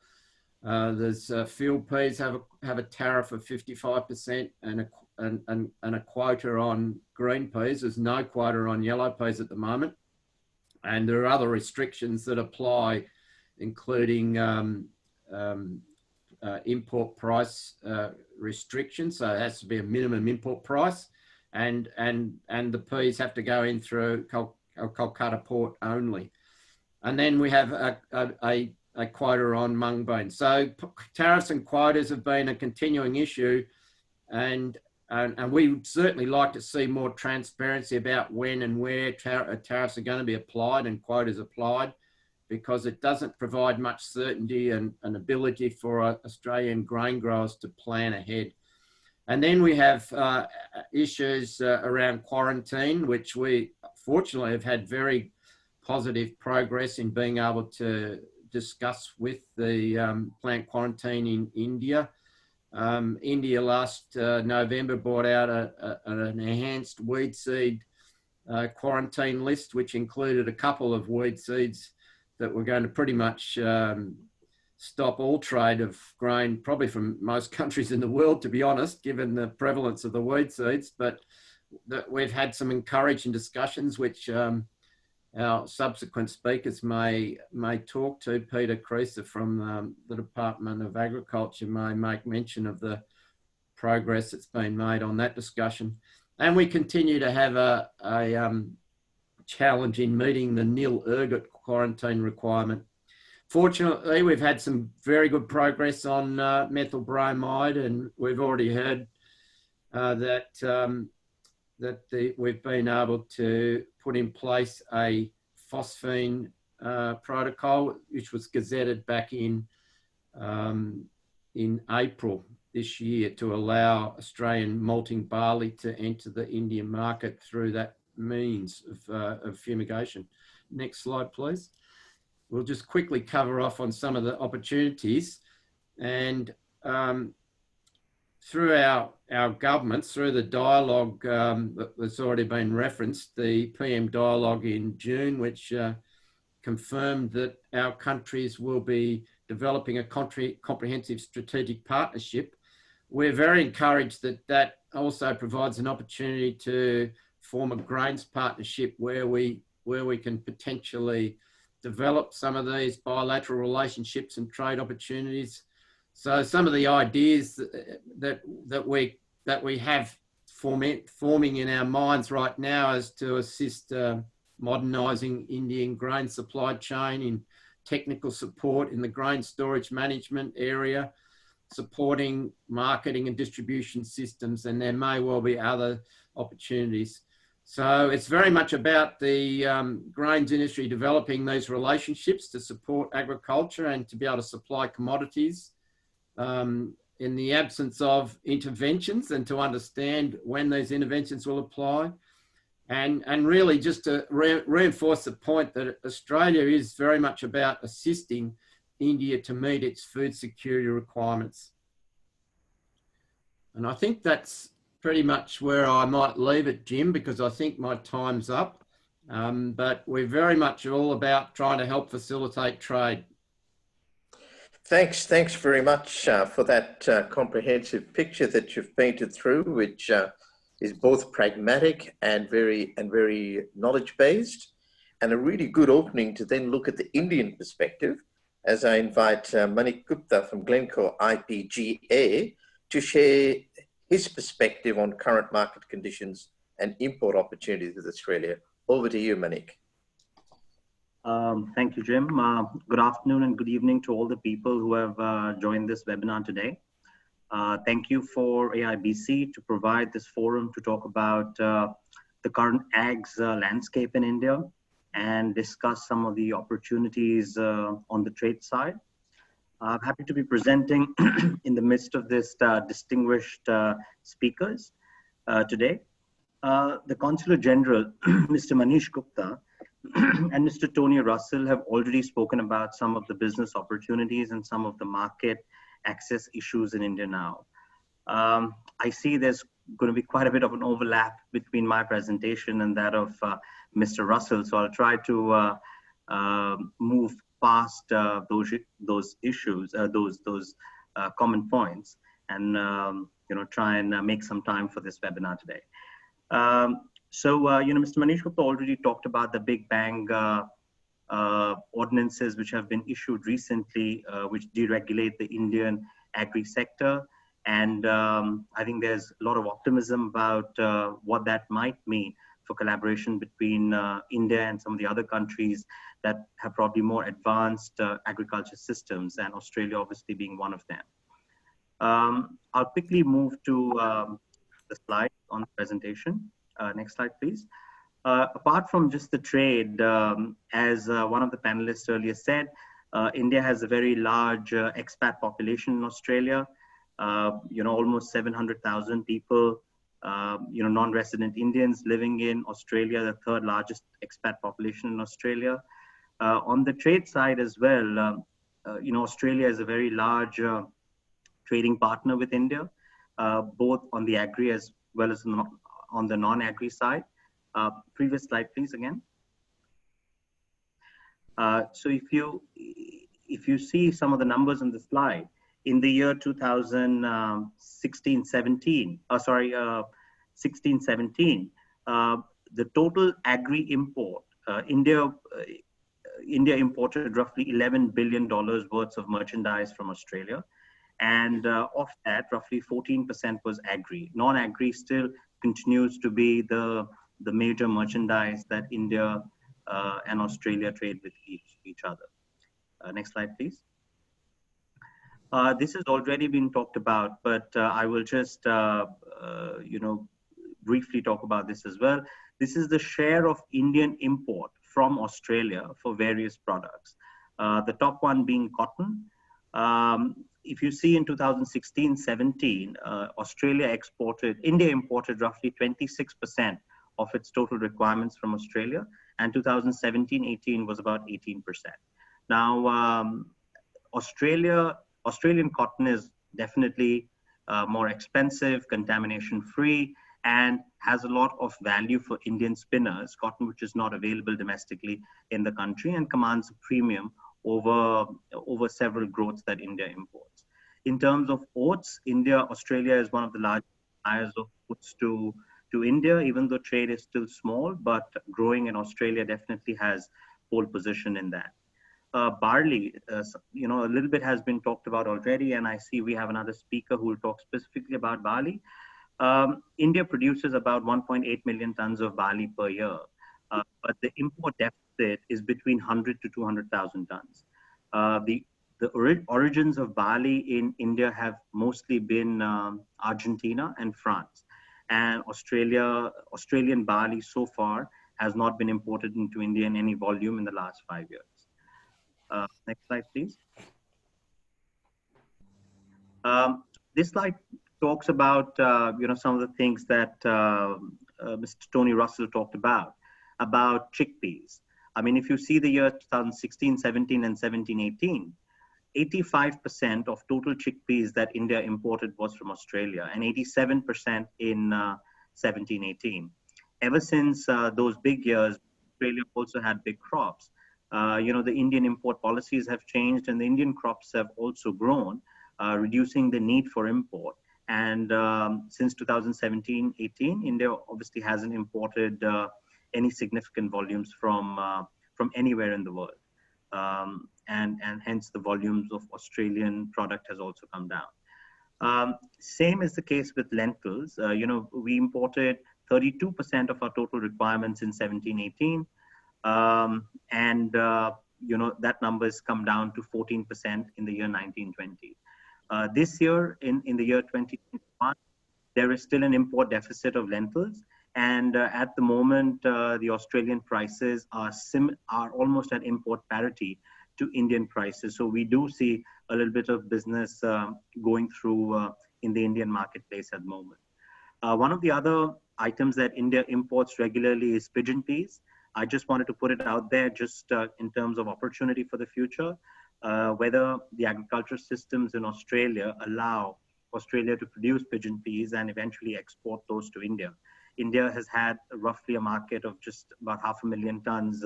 There's field peas have a tariff of 55% and a quota on green peas. There's no quota on yellow peas at the moment. And there are other restrictions that apply, including import price restrictions. So it has to be a minimum import price, and the peas have to go in through Kolkata port only. And then we have a quota on mung beans. So tariffs and quotas have been a continuing issue, and we would certainly like to see more transparency about when and where tariffs are going to be applied and quotas applied, because it doesn't provide much certainty and ability for Australian grain growers to plan ahead. And then we have issues around quarantine, which we fortunately have had very positive progress in being able to discuss with the plant quarantine in India. India last November brought out an enhanced weed seed quarantine list, which included a couple of weed seeds that were going to pretty much stop all trade of grain, probably from most countries in the world, to be honest, given the prevalence of the weed seeds. But that we've had some encouraging discussions, which our subsequent speakers may talk to. Peter Creaser from the Department of Agriculture may make mention of the progress that's been made on that discussion. And we continue to have a challenge in meeting the nil ergot quarantine requirement. Fortunately, we've had some very good progress on methyl bromide, and we've already heard that we've been able to put in place a phosphine protocol, which was gazetted back in April this year to allow Australian malting barley to enter the Indian market through that means of fumigation. Next slide, please. We'll just quickly cover off on some of the opportunities, and through our governments, through the dialogue that's already been referenced, the PM dialogue in June, which confirmed that our countries will be developing a comprehensive strategic partnership. We're very encouraged that that also provides an opportunity to form a grains partnership where we can potentially develop some of these bilateral relationships and trade opportunities. So some of the ideas that we have forming in our minds right now is to assist modernising Indian grain supply chain in technical support in the grain storage management area, supporting marketing and distribution systems, and there may well be other opportunities. So it's very much about the grains industry developing these relationships to support agriculture and to be able to supply commodities in the absence of interventions, and to understand when these interventions will apply. And really just to reinforce the point that Australia is very much about assisting India to meet its food security requirements. And I think that's pretty much where I might leave it, Jim, because I think my time's up. But we're very much all about trying to help facilitate trade. Thanks very much for that comprehensive picture that you've painted through, which is both pragmatic and very knowledge-based, and a really good opening to then look at the Indian perspective, as I invite Manik Gupta from Glencore IPGA to share his perspective on current market conditions and import opportunities with Australia. Over to you, Manik. Thank you, Jim. Good afternoon and good evening to all the people who have joined this webinar today. Thank you for AIBC to provide this forum to talk about the current ags landscape in India and discuss some of the opportunities on the trade side. I'm happy to be presenting in the midst of this distinguished speakers today. The Consular General, Mr. Manish Gupta, and Mr. Tony Russell have already spoken about some of the business opportunities and some of the market access issues in India now. I see there's going to be quite a bit of an overlap between my presentation and that of Mr. Russell, so I'll try to move past those issues, those common points, and try and make some time for this webinar today. Mr. Manish Gupta already talked about the Big Bang ordinances which have been issued recently, which deregulate the Indian agri sector. And I think there's a lot of optimism about what that might mean for collaboration between India and some of the other countries that have probably more advanced agriculture systems, and Australia obviously being one of them. I'll quickly move to the slide on the presentation. Next slide, please. Apart from just the trade, as one of the panelists earlier said, India has a very large expat population in Australia. Almost 700,000 people, non-resident Indians living in Australia, the third largest expat population in Australia. On the trade side as well, Australia is a very large trading partner with India, both on the agri as well as on the non-agri side. Previous slide, please, again. So if you see some of the numbers on the slide, in the year 2016-17, 16-17, the total agri-import, India imported roughly $11 billion worth of merchandise from Australia. And of that, roughly 14% was agri. Non-agri still continues to be the major merchandise that India and Australia trade with each other. Next slide, please. This has already been talked about, but I will just, briefly talk about this as well. This is the share of Indian import from Australia for various products. The top one being cotton. If you see in 2016-17, India imported roughly 26% of its total requirements from Australia, and 2017-18 was about 18%. Now, Australian cotton is definitely more expensive, contamination-free, and has a lot of value for Indian spinners, cotton which is not available domestically in the country and commands a premium over several growths that India imports. In terms of oats, Australia is one of the largest buyers of oats to India, even though trade is still small, but growing in Australia definitely has pole position in that. Barley, a little bit has been talked about already, and I see we have another speaker who will talk specifically about barley. India produces about 1.8 million tons of barley per year, but the import deficit is between 100 to 200,000 tons. The origins of barley in India have mostly been Argentina and France, and Australian barley so far has not been imported into India in any volume in the last 5 years. Next slide, please. This slide talks about some of the things that Mr. Tony Russell talked about chickpeas. I mean, if you see the year 2016, 17, and 17, 18, 85% of total chickpeas that India imported was from Australia, and 87% in 17, 18. Ever since those big years, Australia also had big crops. The Indian import policies have changed, and the Indian crops have also grown, reducing the need for import. And since 2017-18, India obviously hasn't imported any significant volumes from anywhere in the world. And hence the volumes of Australian product has also come down. Same is the case with lentils. We imported 32% of our total requirements in 17-18. That number has come down to 14% in the year 19-20. This year, in the year 2021, there is still an import deficit of lentils. And at the moment, the Australian prices are almost at import parity to Indian prices. So we do see a little bit of business going through in the Indian marketplace at the moment. One of the other items that India imports regularly is pigeon peas. I just wanted to put it out there just in terms of opportunity for the future, whether the agricultural systems in Australia allow Australia to produce pigeon peas and eventually export those to India. India has had roughly a market of just about 500,000 tons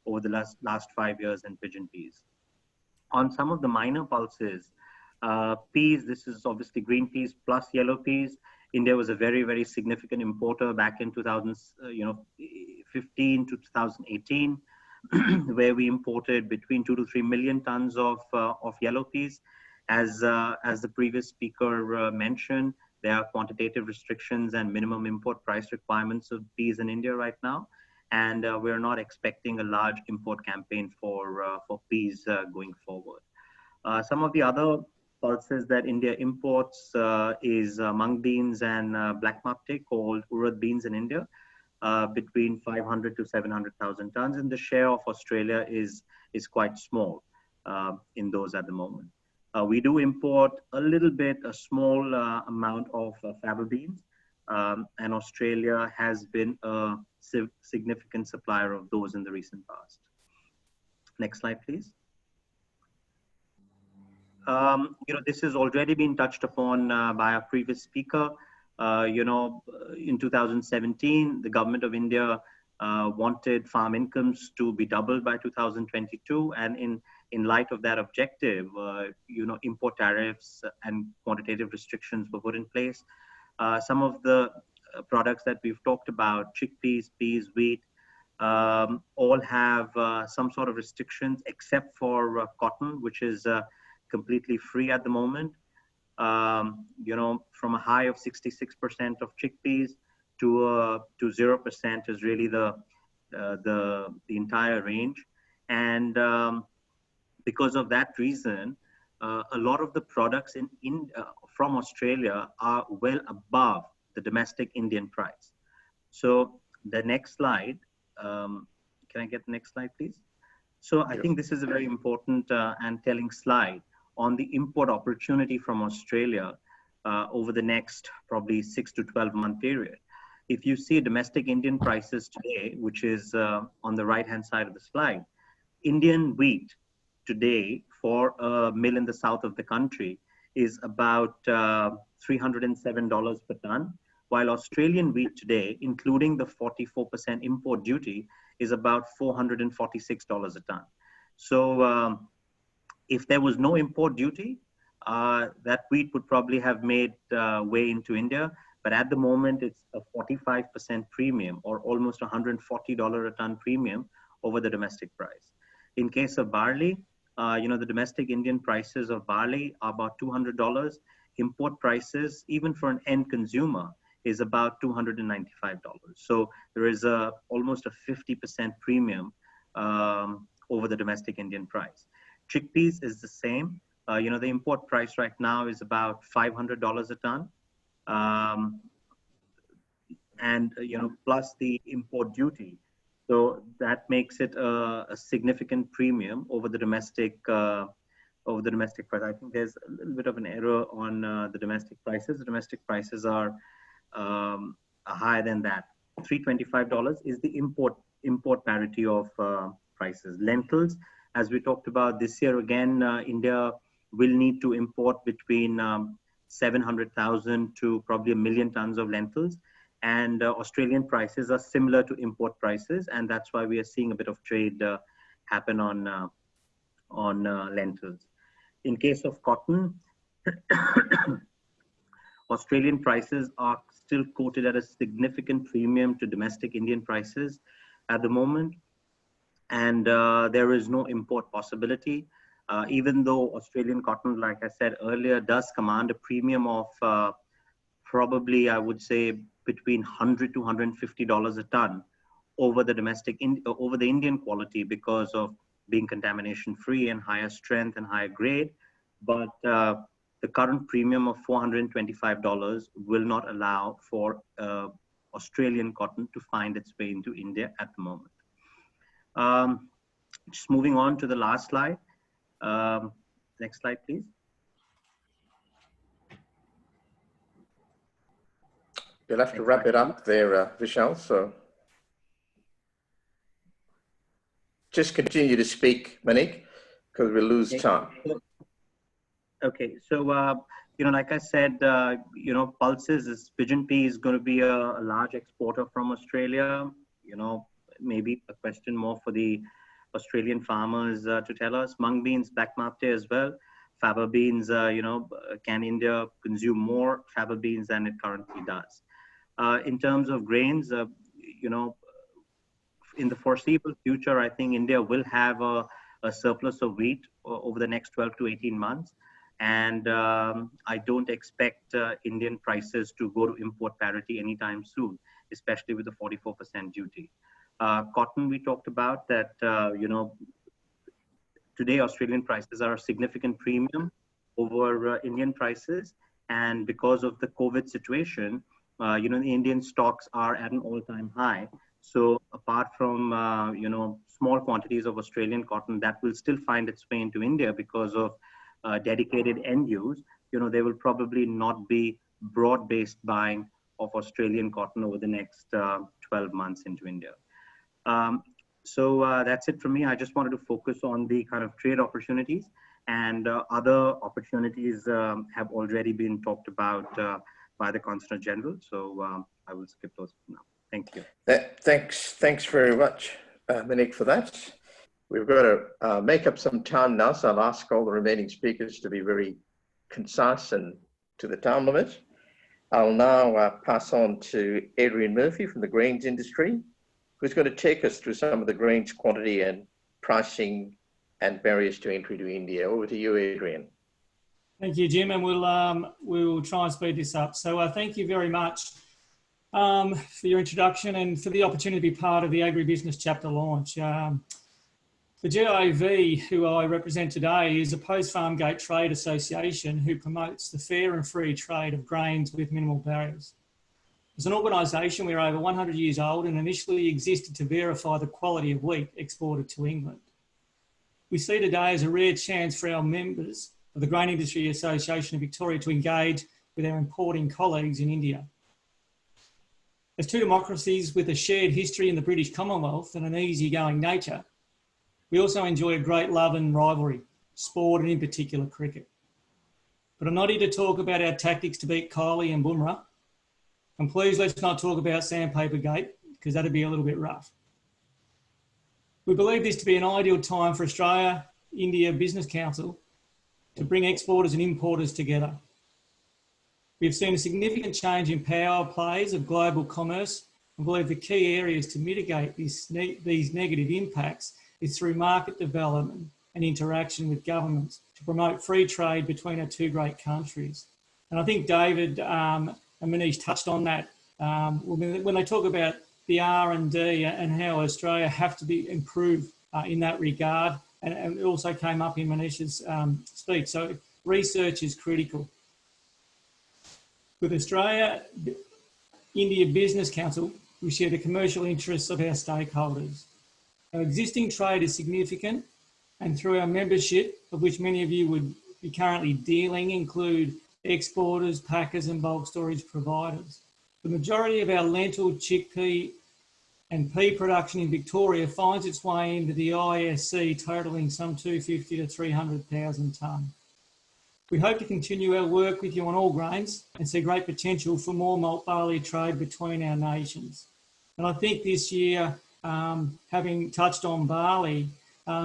over the last 5 years in pigeon peas. On some of the minor pulses, peas, this is obviously green peas plus yellow peas. India was a very, very significant importer back in 2015 to 2018, where we imported between 2 to 3 million tons of yellow peas. As the previous speaker mentioned, there are quantitative restrictions and minimum import price requirements of peas in India right now. And we're not expecting a large import campaign for peas going forward. Some of the other pulses that India imports is mung beans and black mapte, called urad beans in India, between 500 to 700,000 tons. And the share of Australia is quite small in those at the moment. We do import a small amount of faba beans, and Australia has been a significant supplier of those in the recent past. Next slide, please. This has already been touched upon by our previous speaker. In 2017, the government of India wanted farm incomes to be doubled by 2022, and in light of that objective, import tariffs and quantitative restrictions were put in place. Some of the products that we've talked about, chickpeas, peas, wheat, all have some sort of restrictions except for cotton, which is completely free at the moment. You know, from a high of 66% of chickpeas to 0% is really the entire range. And because of that reason, a lot of the products from Australia are well above the domestic Indian price. So the next slide, can I get the next slide, please? So I think this is a very important and telling slide on the import opportunity from Australia over the next probably 6 to 12 month period. If you see domestic Indian prices today, which is on the right-hand side of the slide, Indian wheat today for a mill in the south of the country is about $307 per ton, while Australian wheat today, including the 44% import duty, is about $446 a ton. So if there was no import duty, that wheat would probably have made way into India. But at the moment, it's a 45% premium, or almost $140 a ton premium over the domestic price. In case of barley, you know, the domestic Indian prices of barley are about $200. Import prices, even for an end consumer, is about $295. So there is almost a 50% premium over the domestic Indian price. Chickpeas is the same. You know, the import price right now is about $500 a ton. And, you know, plus the import duty. So that makes it a significant premium over the domestic price. I think there's a little bit of an error on the domestic prices. The domestic prices are higher than that. $325 is the import parity of prices. Lentils, as we talked about this year, again, India will need to import between 700,000 to probably 1 million tons of lentils. And Australian prices are similar to import prices, and that's why we are seeing a bit of trade happen on lentils. In case of cotton, Australian prices are still quoted at a significant premium to domestic Indian prices at the moment, and there is no import possibility. Even though Australian cotton, like I said earlier, does command a premium of probably, I would say, between $100 to $150 a ton over the over the Indian quality because of being contamination free and higher strength and higher grade. But the current premium of $425 will not allow for Australian cotton to find its way into India at the moment. Just moving on to the last slide. Next slide, please. You'll have to wrap it up there, Vishal. So just continue to speak, Monique, because we'll lose time. Okay, so you know, like I said, you know, pulses, pigeon pea is going to be a large exporter from Australia. You know, maybe a question more for the Australian farmers to tell us. Mung beans, black mate as well. Faba beans, you know, can India consume more faba beans than it currently does? In terms of grains, you know, in the foreseeable future, I think India will have a surplus of wheat over the next 12 to 18 months. And I don't expect Indian prices to go to import parity anytime soon, especially with the 44% duty. Cotton, we talked about that, you know, today Australian prices are a significant premium over Indian prices. And because of the COVID situation, you know, the Indian stocks are at an all-time high. So apart from, you know, small quantities of Australian cotton that will still find its way into India because of dedicated end use, you know, there will probably not be broad-based buying of Australian cotton over the next 12 months into India. So that's it from me. I just wanted to focus on the kind of trade opportunities, and other opportunities have already been talked about by the Consul General. So I will skip those for now. Thank you. Thanks very much, Monique, for that. We've got to make up some time now, so I'll ask all the remaining speakers to be very concise and to the time limit. I'll now pass on to Adrian Murphy from the grains industry, who's going to take us through some of the grains quantity and pricing and barriers to entry to India. Over to you, Adrian. Thank you, Jim, and we'll try and speed this up. So thank you very much for your introduction and for the opportunity to be part of the Agribusiness chapter launch. The GIV, who I represent today, is a post-farm gate trade association who promotes the fair and free trade of grains with minimal barriers. As an organisation, we're over 100 years old and initially existed to verify the quality of wheat exported to England. We see today as a rare chance for our members of the Grain Industry Association of Victoria to engage with our importing colleagues in India. As two democracies with a shared history in the British Commonwealth and an easygoing nature, we also enjoy a great love and rivalry, sport and in particular cricket. But I'm not here to talk about our tactics to beat Kohli and Bumrah. And please let's not talk about Sandpaper Gate, because that'd be a little bit rough. We believe this to be an ideal time for Australia-India Business Council to bring exporters and importers together. We've seen a significant change in power plays of global commerce and believe the key areas to mitigate these negative impacts is through market development and interaction with governments to promote free trade between our two great countries. And I think David and Manish touched on that when they talk about the R&D and how Australia have to be improved in that regard. And it also came up in Manish's speech. So research is critical. With Australia-India Business Council, we share the commercial interests of our stakeholders. Our existing trade is significant, and through our membership, of which many of you would be currently dealing, include exporters, packers and bulk storage providers. The majority of our lentil, chickpea and pea production in Victoria finds its way into the ISC, totalling some 250 to 300,000 tonne. We hope to continue our work with you on all grains and see great potential for more malt barley trade between our nations. And I think this year, having touched on barley,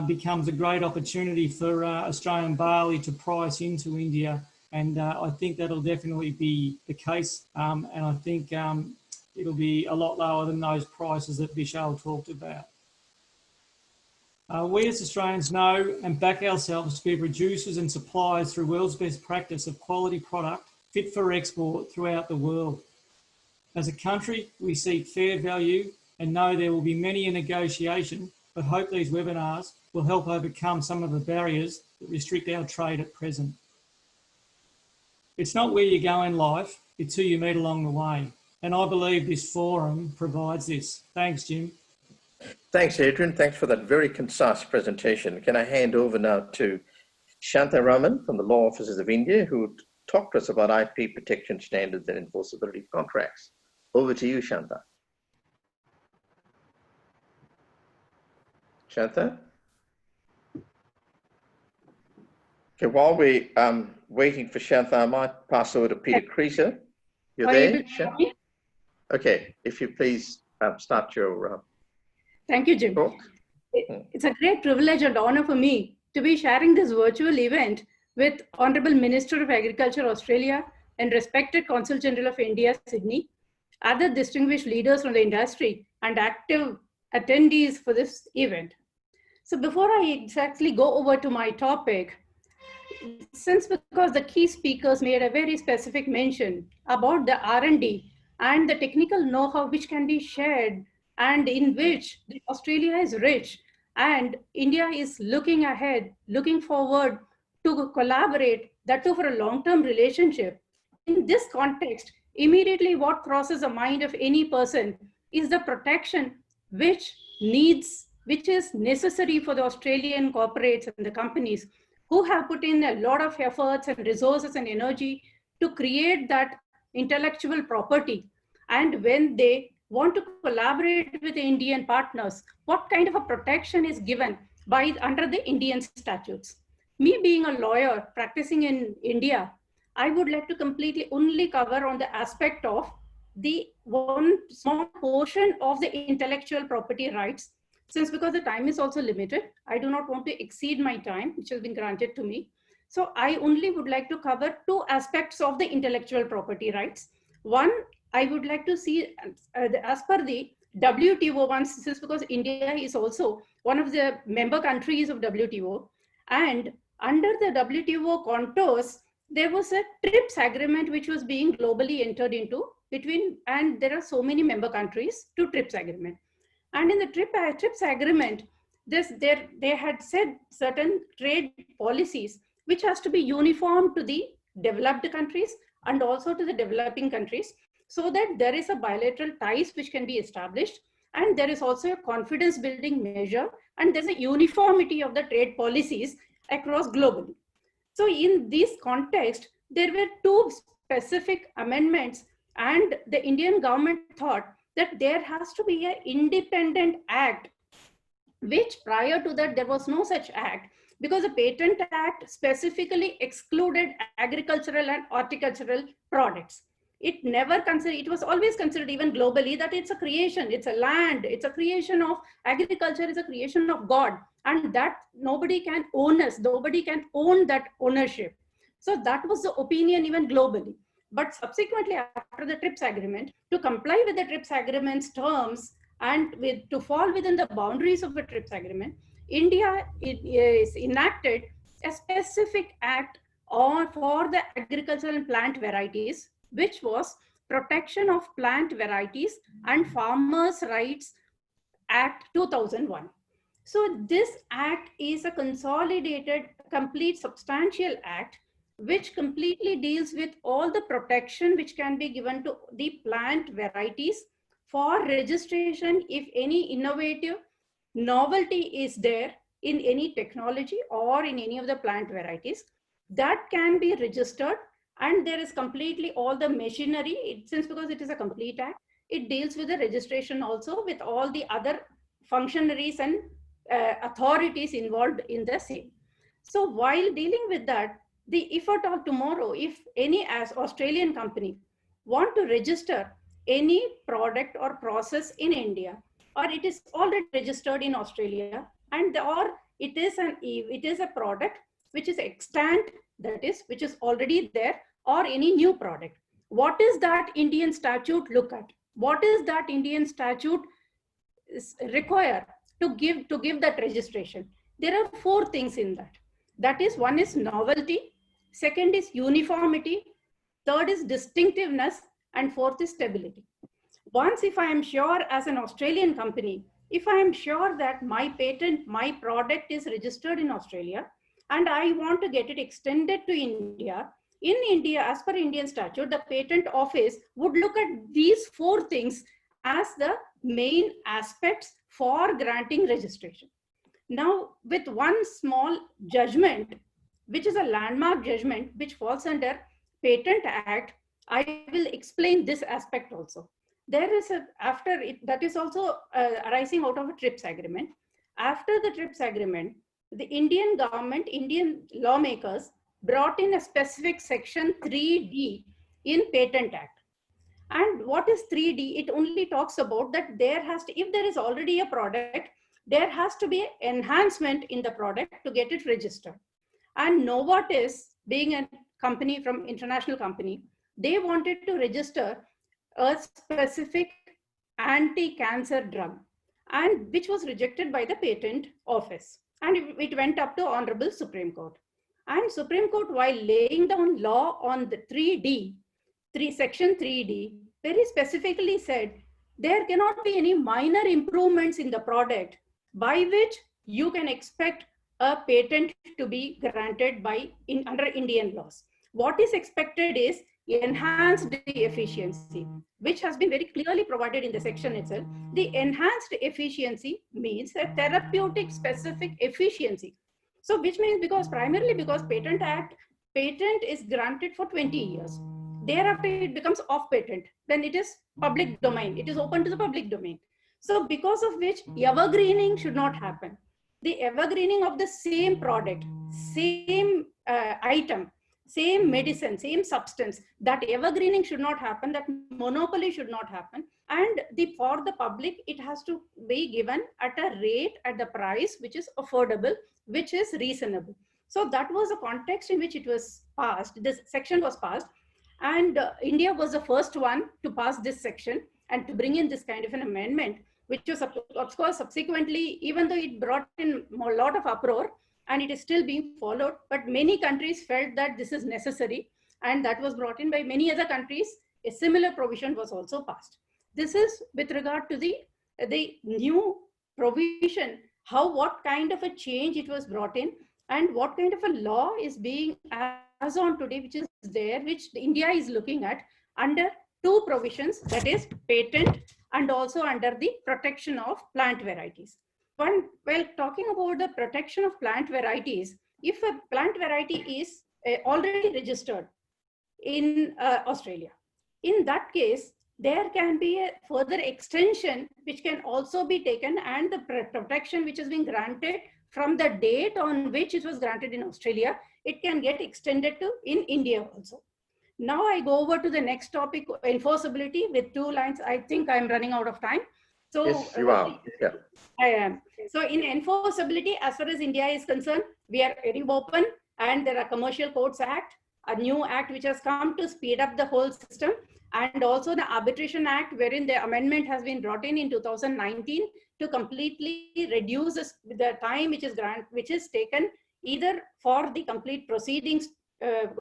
becomes a great opportunity for Australian barley to price into India. And I think that'll definitely be the case. And I think it'll be a lot lower than those prices that Vishal talked about. We as Australians know and back ourselves to be producers and suppliers through world's best practice of quality product fit for export throughout the world. As a country, we seek fair value and know there will be many in negotiation, but hope these webinars will help overcome some of the barriers that restrict our trade at present. It's not where you go in life, it's who you meet along the way. And I believe this forum provides this. Thanks, Jim. Thanks, Adrian. Thanks for that very concise presentation. Can I hand over now to Shanta Raman from the Law Offices of India, who will talk to us about IP protection standards and enforceability of contracts. Over to you, Shanta. Shanta? Okay, while we're waiting for Shanta, I might pass over to Peter Creaser. You're there, Shanta? Okay, if you please start your Thank you, Jim. talk. It's a great privilege and honor for me to be sharing this virtual event with Honorable Minister of Agriculture, Australia, and respected Consul General of India, Sydney, other distinguished leaders from the industry, and active attendees for this event. So before I exactly go over to my topic, because the key speakers made a very specific mention about the R&D and the technical know-how which can be shared and in which Australia is rich and India is looking ahead, looking forward to collaborate, that too for a long-term relationship. In this context, immediately what crosses the mind of any person is the protection which is necessary for the Australian corporates and the companies who have put in a lot of efforts and resources and energy to create that intellectual property. And when they want to collaborate with the Indian partners, what kind of a protection is given under the Indian statutes? Me being a lawyer practicing in India, I would like to completely only cover on the aspect of the one small portion of the intellectual property rights. Since because the time is also limited, I do not want to exceed my time, which has been granted to me. So I only would like to cover two aspects of the intellectual property rights. One, I would like to see, as per the WTO ones, this is because India is also one of the member countries of WTO, and under the WTO contours, there was a TRIPS agreement which was being globally entered into between, and there are so many member countries to TRIPS agreement. And in the TRIPS agreement, they had said certain trade policies which has to be uniform to the developed countries and also to the developing countries, so that there is a bilateral ties which can be established, and there is also a confidence building measure, and there's a uniformity of the trade policies across globally. So in this context, there were two specific amendments, and the Indian government thought that there has to be an independent act, which prior to that there was no such act, because the Patent Act specifically excluded agricultural and horticultural products. It never considered, it was always considered even globally that it's a creation, it's a land, it's a creation of agriculture, it's a creation of God, and that nobody can own us, nobody can own that ownership. So that was the opinion even globally. But subsequently, after the TRIPS agreement, to comply with the TRIPS agreement's terms and to fall within the boundaries of the TRIPS agreement, India is enacted a specific act for the agricultural and plant varieties, which was Protection of Plant Varieties and Farmers' Rights Act 2001. So this act is a consolidated, complete, substantial act which completely deals with all the protection which can be given to the plant varieties for registration if any innovative novelty is there in any technology or in any of the plant varieties, that can be registered, and there is completely all the machinery, since because it is a complete act, it deals with the registration also with all the other functionaries and authorities involved in the same. So while dealing with that, if at all tomorrow, if any as Australian company want to register any product or process in India, or it is already registered in Australia, and or it is a product which is extant, that is, which is already there, or any new product, what is that Indian statute look at? What is that Indian statute require to give that registration? There are four things in that. That is, one is novelty, second is uniformity, third is distinctiveness, and fourth is stability. Once, if I am sure as an Australian company, if I am sure that my patent, my product is registered in Australia, and I want to get it extended to India, in India, as per Indian statute, the patent office would look at these four things as the main aspects for granting registration. Now, with one small judgment, which is a landmark judgment, which falls under Patent Act, I will explain this aspect also. There is that is also arising out of a TRIPS agreement. After the TRIPS agreement, the Indian government, Indian lawmakers brought in a specific section 3D in Patent Act. And what is 3D? It only talks about that there has to, if there is already a product, there has to be enhancement in the product to get it registered. And Novartis, being a company from international company, they wanted to register a specific anti-cancer drug, and which was rejected by the patent office. And it went up to Honorable Supreme Court. And Supreme Court, while laying down law on the section 3D, very specifically said, there cannot be any minor improvements in the product by which you can expect a patent to be granted under Indian laws. What is expected is enhanced efficiency, which has been very clearly provided in the section itself. The enhanced efficiency means a therapeutic specific efficiency. So which means primarily because Patent Act, patent is granted for 20 years. Thereafter it becomes off patent. Then it is public domain. It is open to the public domain. So because of which evergreening should not happen. The evergreening of the same product, same item, same medicine, same substance, that evergreening should not happen, that monopoly should not happen. And for the public, it has to be given at a rate, at the price, which is affordable, which is reasonable. So that was the context in which it was passed. This section was passed. And India was the first one to pass this section and to bring in this kind of an amendment, which was, of course, subsequently, even though it brought in a lot of uproar, and it is still being followed, but many countries felt that this is necessary, and that was brought in by many other countries. A similar provision was also passed. This is with regard to the new provision, what kind of a change it was brought in, and what kind of a law is being as on today, which is there, which India is looking at under two provisions, that is patent and also under the protection of plant varieties. Well, talking about the protection of plant varieties, if a plant variety is already registered in Australia, in that case, there can be a further extension which can also be taken, and the protection which is being granted from the date on which it was granted in Australia, it can get extended to in India also. Now I go over to the next topic, enforceability, with 2 lines. I think I'm running out of time. So yes, you are. Yeah. I am. So in enforceability, as far as India is concerned, we are very open, and there are Commercial Courts Act, a new act which has come to speed up the whole system, and also the Arbitration Act, wherein the amendment has been brought in 2019 to completely reduce the time which is taken either for the complete proceedings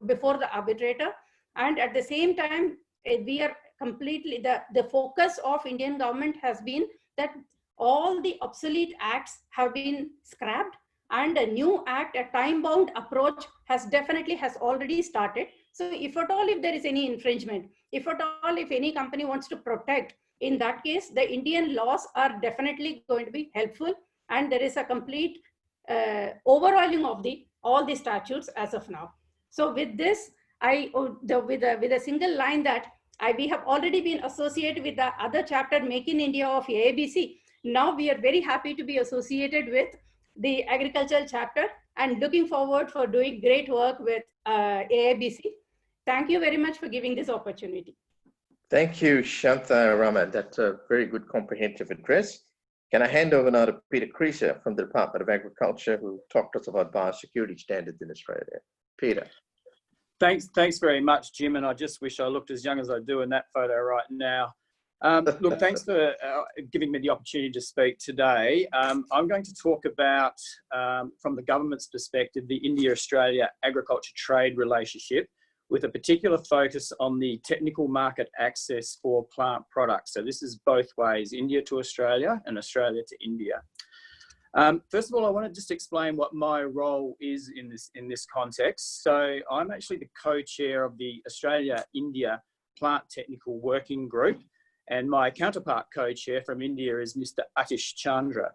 before the arbitrator, and at the same time we are completely, the focus of Indian government has been that all the obsolete acts have been scrapped, and a new act, a time-bound approach has already started. So if at all, if there is any infringement, if at all, if any company wants to protect, in that case, the Indian laws are definitely going to be helpful, and there is a complete overhauling of all the statutes as of now. So with this, with a single line that we have already been associated with the other chapter, Make in India of AIBC. Now we are very happy to be associated with the agricultural chapter, and looking forward for doing great work with AIBC. Thank you very much for giving this opportunity. Thank you, Shantha Raman. That's a very good comprehensive address. Can I hand over now to Peter Creaser from the Department of Agriculture, who talked to us about biosecurity standards in Australia. Peter. Thanks very much, Jim. And I just wish I looked as young as I do in that photo right now. Look, thanks for giving me the opportunity to speak today. I'm going to talk about, from the government's perspective, the India-Australia agriculture trade relationship, with a particular focus on the technical market access for plant products. So this is both ways, India to Australia and Australia to India. First of all, I want to just explain what my role is in this context. So I'm actually the co-chair of the Australia-India Plant Technical Working Group, and my counterpart co-chair from India is Mr. Atish Chandra.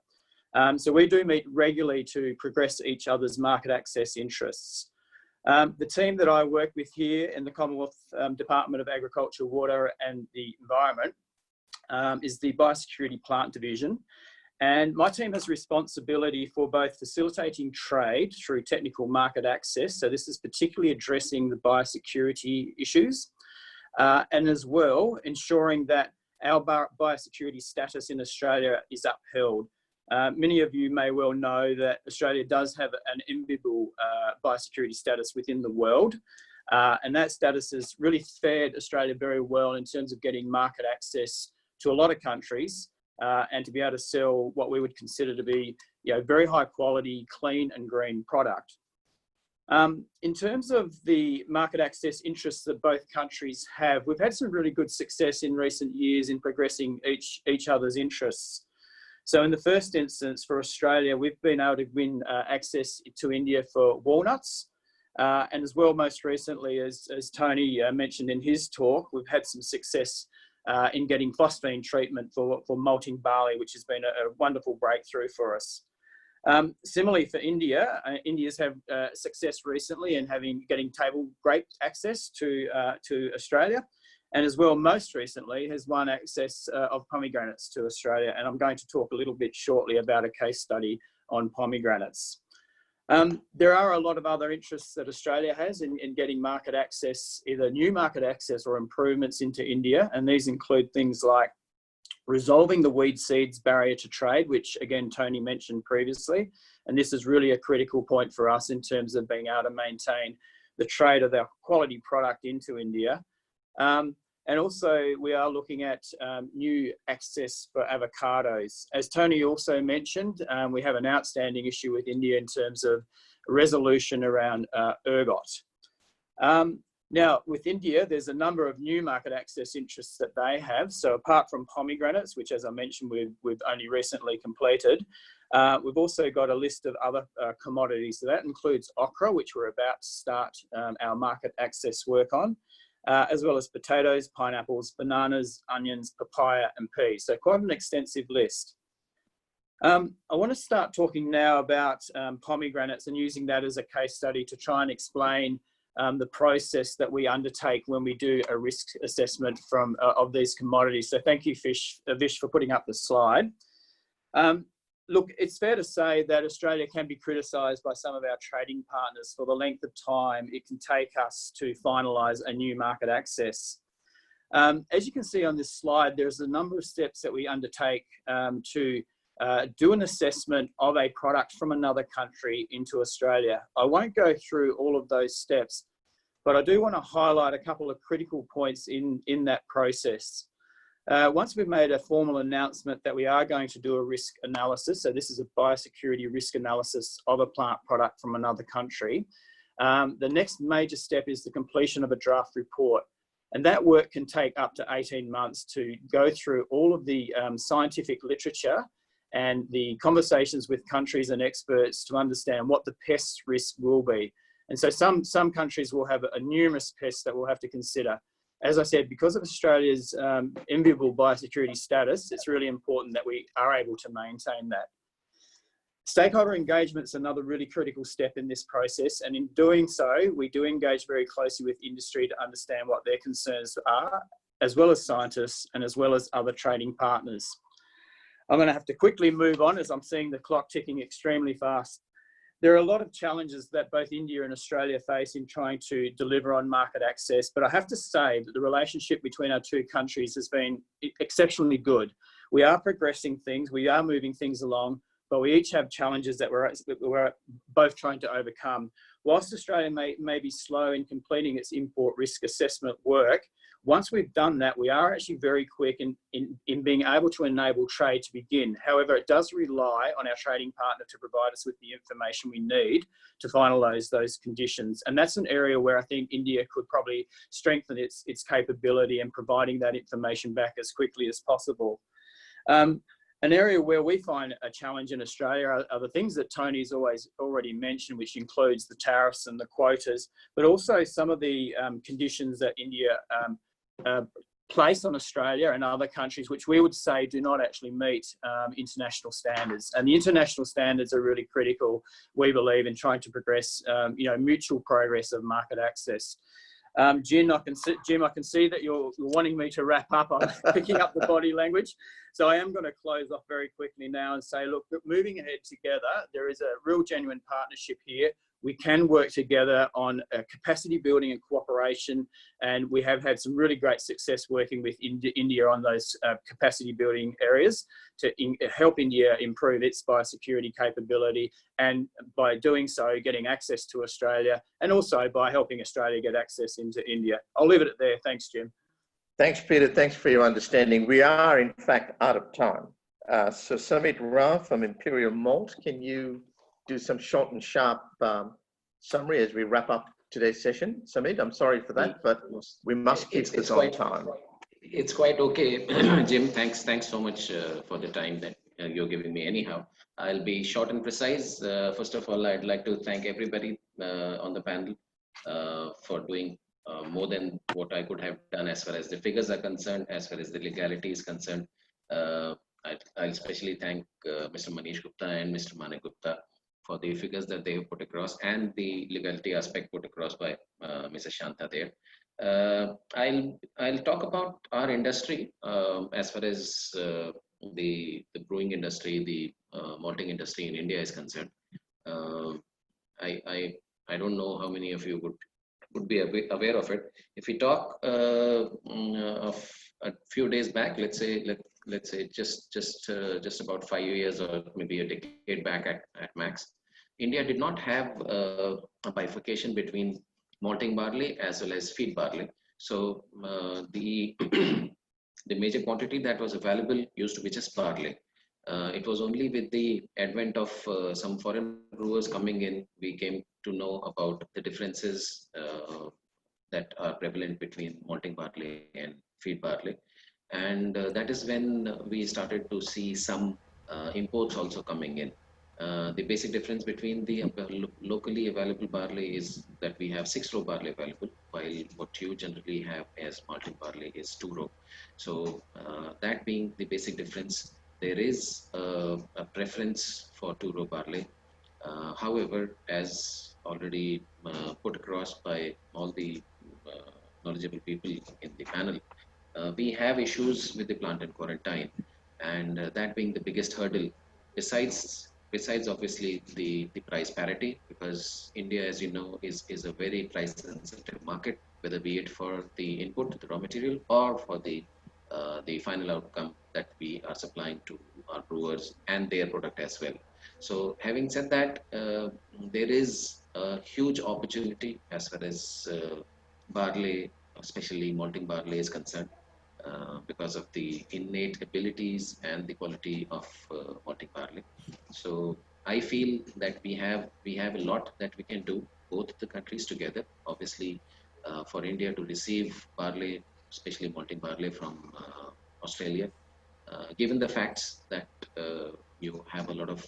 So we do meet regularly to progress each other's market access interests. The team that I work with here in the Commonwealth Department of Agriculture, Water and the Environment is the Biosecurity Plant Division. And my team has responsibility for both facilitating trade through technical market access. So this is particularly addressing the biosecurity issues, and as well ensuring that our biosecurity status in Australia is upheld. Many of you may well know that Australia does have an enviable biosecurity status within the world. And that status has really fared Australia very well in terms of getting market access to a lot of countries, and to be able to sell what we would consider to be, very high quality, clean and green product. In terms of the market access interests that both countries have, we've had some really good success in recent years in progressing each other's interests. So in the first instance for Australia, we've been able to win access to India for walnuts. And as well, most recently, as Tony mentioned in his talk, we've had some success in getting phosphine treatment for malting barley, which has been a wonderful breakthrough for us. Similarly for India, India's had success recently in getting table grape access to Australia, and as well most recently has won access of pomegranates to Australia, and I'm going to talk a little bit shortly about a case study on pomegranates. There are a lot of other interests that Australia has in getting market access, either new market access or improvements into India, and these include things like resolving the weed seeds barrier to trade, which again Tony mentioned previously, and this is really a critical point for us in terms of being able to maintain the trade of our quality product into India, And also we are looking at new access for avocados. As Tony also mentioned, we have an outstanding issue with India in terms of resolution around ergot. Now, with India, there's a number of new market access interests that they have. So apart from pomegranates, which, as I mentioned, we've only recently completed, we've also got a list of other commodities. So that includes okra, which we're about to start our market access work on, as well as potatoes, pineapples, bananas, onions, papaya, and peas. So quite an extensive list. I want to start talking now about pomegranates and using that as a case study to try and explain the process that we undertake when we do a risk assessment of these commodities. So thank you, Vish, for putting up the slide. Look, it's fair to say that Australia can be criticised by some of our trading partners for the length of time it can take us to finalise a new market access. As you can see on this slide, there's a number of steps that we undertake to do an assessment of a product from another country into Australia. I won't go through all of those steps, but I do want to highlight a couple of critical points in that process. Once we've made a formal announcement that we are going to do a risk analysis, so this is a biosecurity risk analysis of a plant product from another country, the next major step is the completion of a draft report. And that work can take up to 18 months to go through all of the scientific literature and the conversations with countries and experts to understand what the pest risk will be. And so some countries will have numerous pests that we'll have to consider. As I said, because of Australia's enviable biosecurity status, it's really important that we are able to maintain that. Stakeholder engagement is another really critical step in this process. And in doing so, we do engage very closely with industry to understand what their concerns are, as well as scientists and as well as other trading partners. I'm going to have to quickly move on as I'm seeing the clock ticking extremely fast. There are a lot of challenges that both India and Australia face in trying to deliver on market access, but I have to say that the relationship between our two countries has been exceptionally good. We are progressing things, we are moving things along, but we each have challenges that we're both trying to overcome. Whilst Australia may be slow in completing its import risk assessment work, once we've done that, we are actually very quick in being able to enable trade to begin. However, it does rely on our trading partner to provide us with the information we need to finalise those conditions. And that's an area where I think India could probably strengthen its capability in providing that information back as quickly as possible. An area where we find a challenge in Australia are the things that Tony's already mentioned, which includes the tariffs and the quotas, but also some of the conditions that India place on Australia and other countries, which we would say do not actually meet international standards. And the international standards are really critical, we believe, in trying to progress, mutual progress of market access. Jim, I can see that you're wanting me to wrap up. I'm picking up the body language. So I am going to close off very quickly now and say, look, moving ahead together, there is a real genuine partnership here. We can work together on capacity building and cooperation, and we have had some really great success working with India on those capacity building areas to help India improve its biosecurity capability, and by doing so, getting access to Australia, and also by helping Australia get access into India. I'll leave it at there. Thanks, Jim. Thanks, Peter. Thanks for your understanding. We are, in fact, out of time. So Samit Rao from Imperial Malt, can you do some short and sharp summary as we wrap up today's session? Samit, I'm sorry for that, but we must keep this on time. It's quite okay. Jim, thanks so much for the time that you're giving me anyhow. I'll be short and precise. First of all, I'd like to thank everybody on the panel for doing more than what I could have done as far as the figures are concerned, as far as the legality is concerned. I'll especially thank Mr. Manish Gupta and Mr. Manik Gupta for the figures that they have put across and the legality aspect put across by Mrs. Shanta there. I'll talk about our industry as far as the brewing industry, the malting industry in India is concerned. I don't know how many of you would be aware of it. If we talk of a few days back, let's say just about 5 years or maybe a decade back at max, India did not have a bifurcation between malting barley as well as feed barley. So the the major quantity that was available used to be just barley. It was only with the advent of some foreign brewers coming in, we came to know about the differences that are prevalent between malting barley and feed barley. And that is when we started to see some imports also coming in. The basic difference between the locally available barley is that we have 6-row barley available, while what you generally have as malting barley is 2-row. So that being the basic difference, there is a preference for 2-row barley. However, as already put across by all the knowledgeable people in the panel, we have issues with the plant and quarantine, and that being the biggest hurdle, besides obviously the price parity, because India, as you know, is a very price sensitive market, whether be it for the input, the raw material, or for the final outcome that we are supplying to our brewers and their product as well. So having said that, there is a huge opportunity as far as barley, especially malting barley, is concerned, because of the innate abilities and the quality of malting barley. So I feel that we have a lot that we can do, both the countries together. Obviously, for India to receive barley, especially malting barley from Australia, given the facts that you have a lot of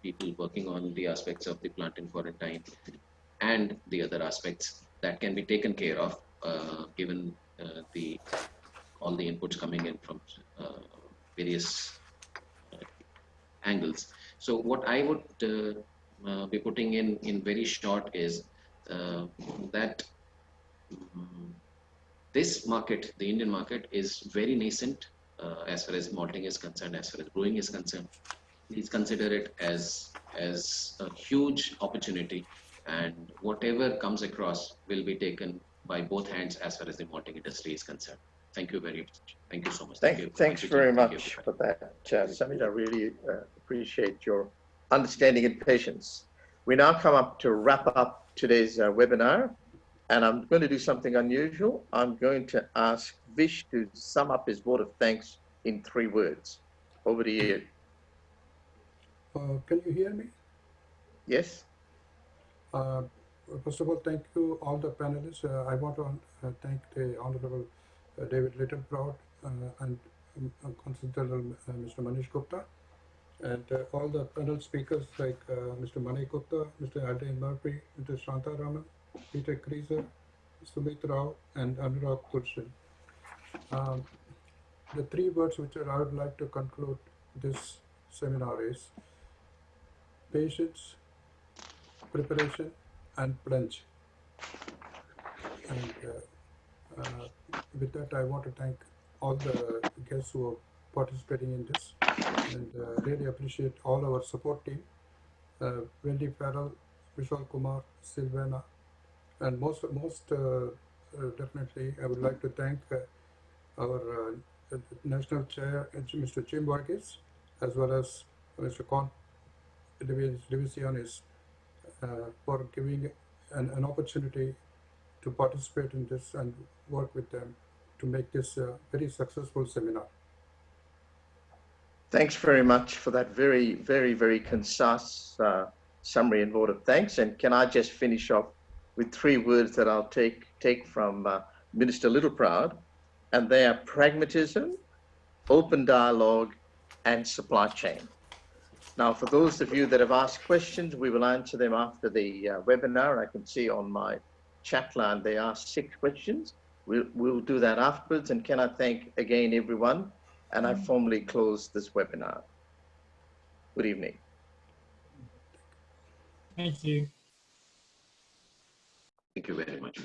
people working on the aspects of the plant in quarantine and the other aspects that can be taken care of, given all the inputs coming in from various angles. So what I would be putting in very short is that this market, the Indian market, is very nascent as far as malting is concerned, as far as brewing is concerned. Please consider it as a huge opportunity, and whatever comes across will be taken by both hands as far as the malting industry is concerned. Thank you very much. Thank you so much. Thanks very much for that, Samit. I really appreciate your understanding and patience. We now come up to wrap up today's webinar, and I'm going to do something unusual. I'm going to ask Vish to sum up his vote of thanks in 3 words. Over to you. Can you hear me? Yes. First of all, thank you all the panelists. I want to thank the Honorable David Littleproud and Consul General Mr. Manish Gupta, and all the panel speakers like Mr. Mani Gupta, Mr. Aldin Murphy, Mr. Shanta Raman, Peter Kreeser, Sumit Rao, and Anurag Tulshan. The 3 words which I would like to conclude this seminar is patience, preparation, and plunge. And with that, I want to thank all the guests who are participating in this, and really appreciate all our support team, Wendy Farrell, Vishal Kumar, Silvana, and most definitely I would like to thank our National Chair, Mr. Jim Varghese, as well as Mr. Con Divisionis, for giving an opportunity to participate in this and work with them to make this a very successful seminar. Thanks very much for that very, very, very concise summary and vote of thanks. And can I just finish off with 3 words that I'll take from Minister Littleproud, and they are pragmatism, open dialogue, and supply chain. Now, for those of you that have asked questions, we will answer them after the webinar. I can see on my chat line they asked 6 questions. We'll do that afterwards. And can I thank again everyone? And I formally close this webinar. Good evening. Thank you. Thank you very much.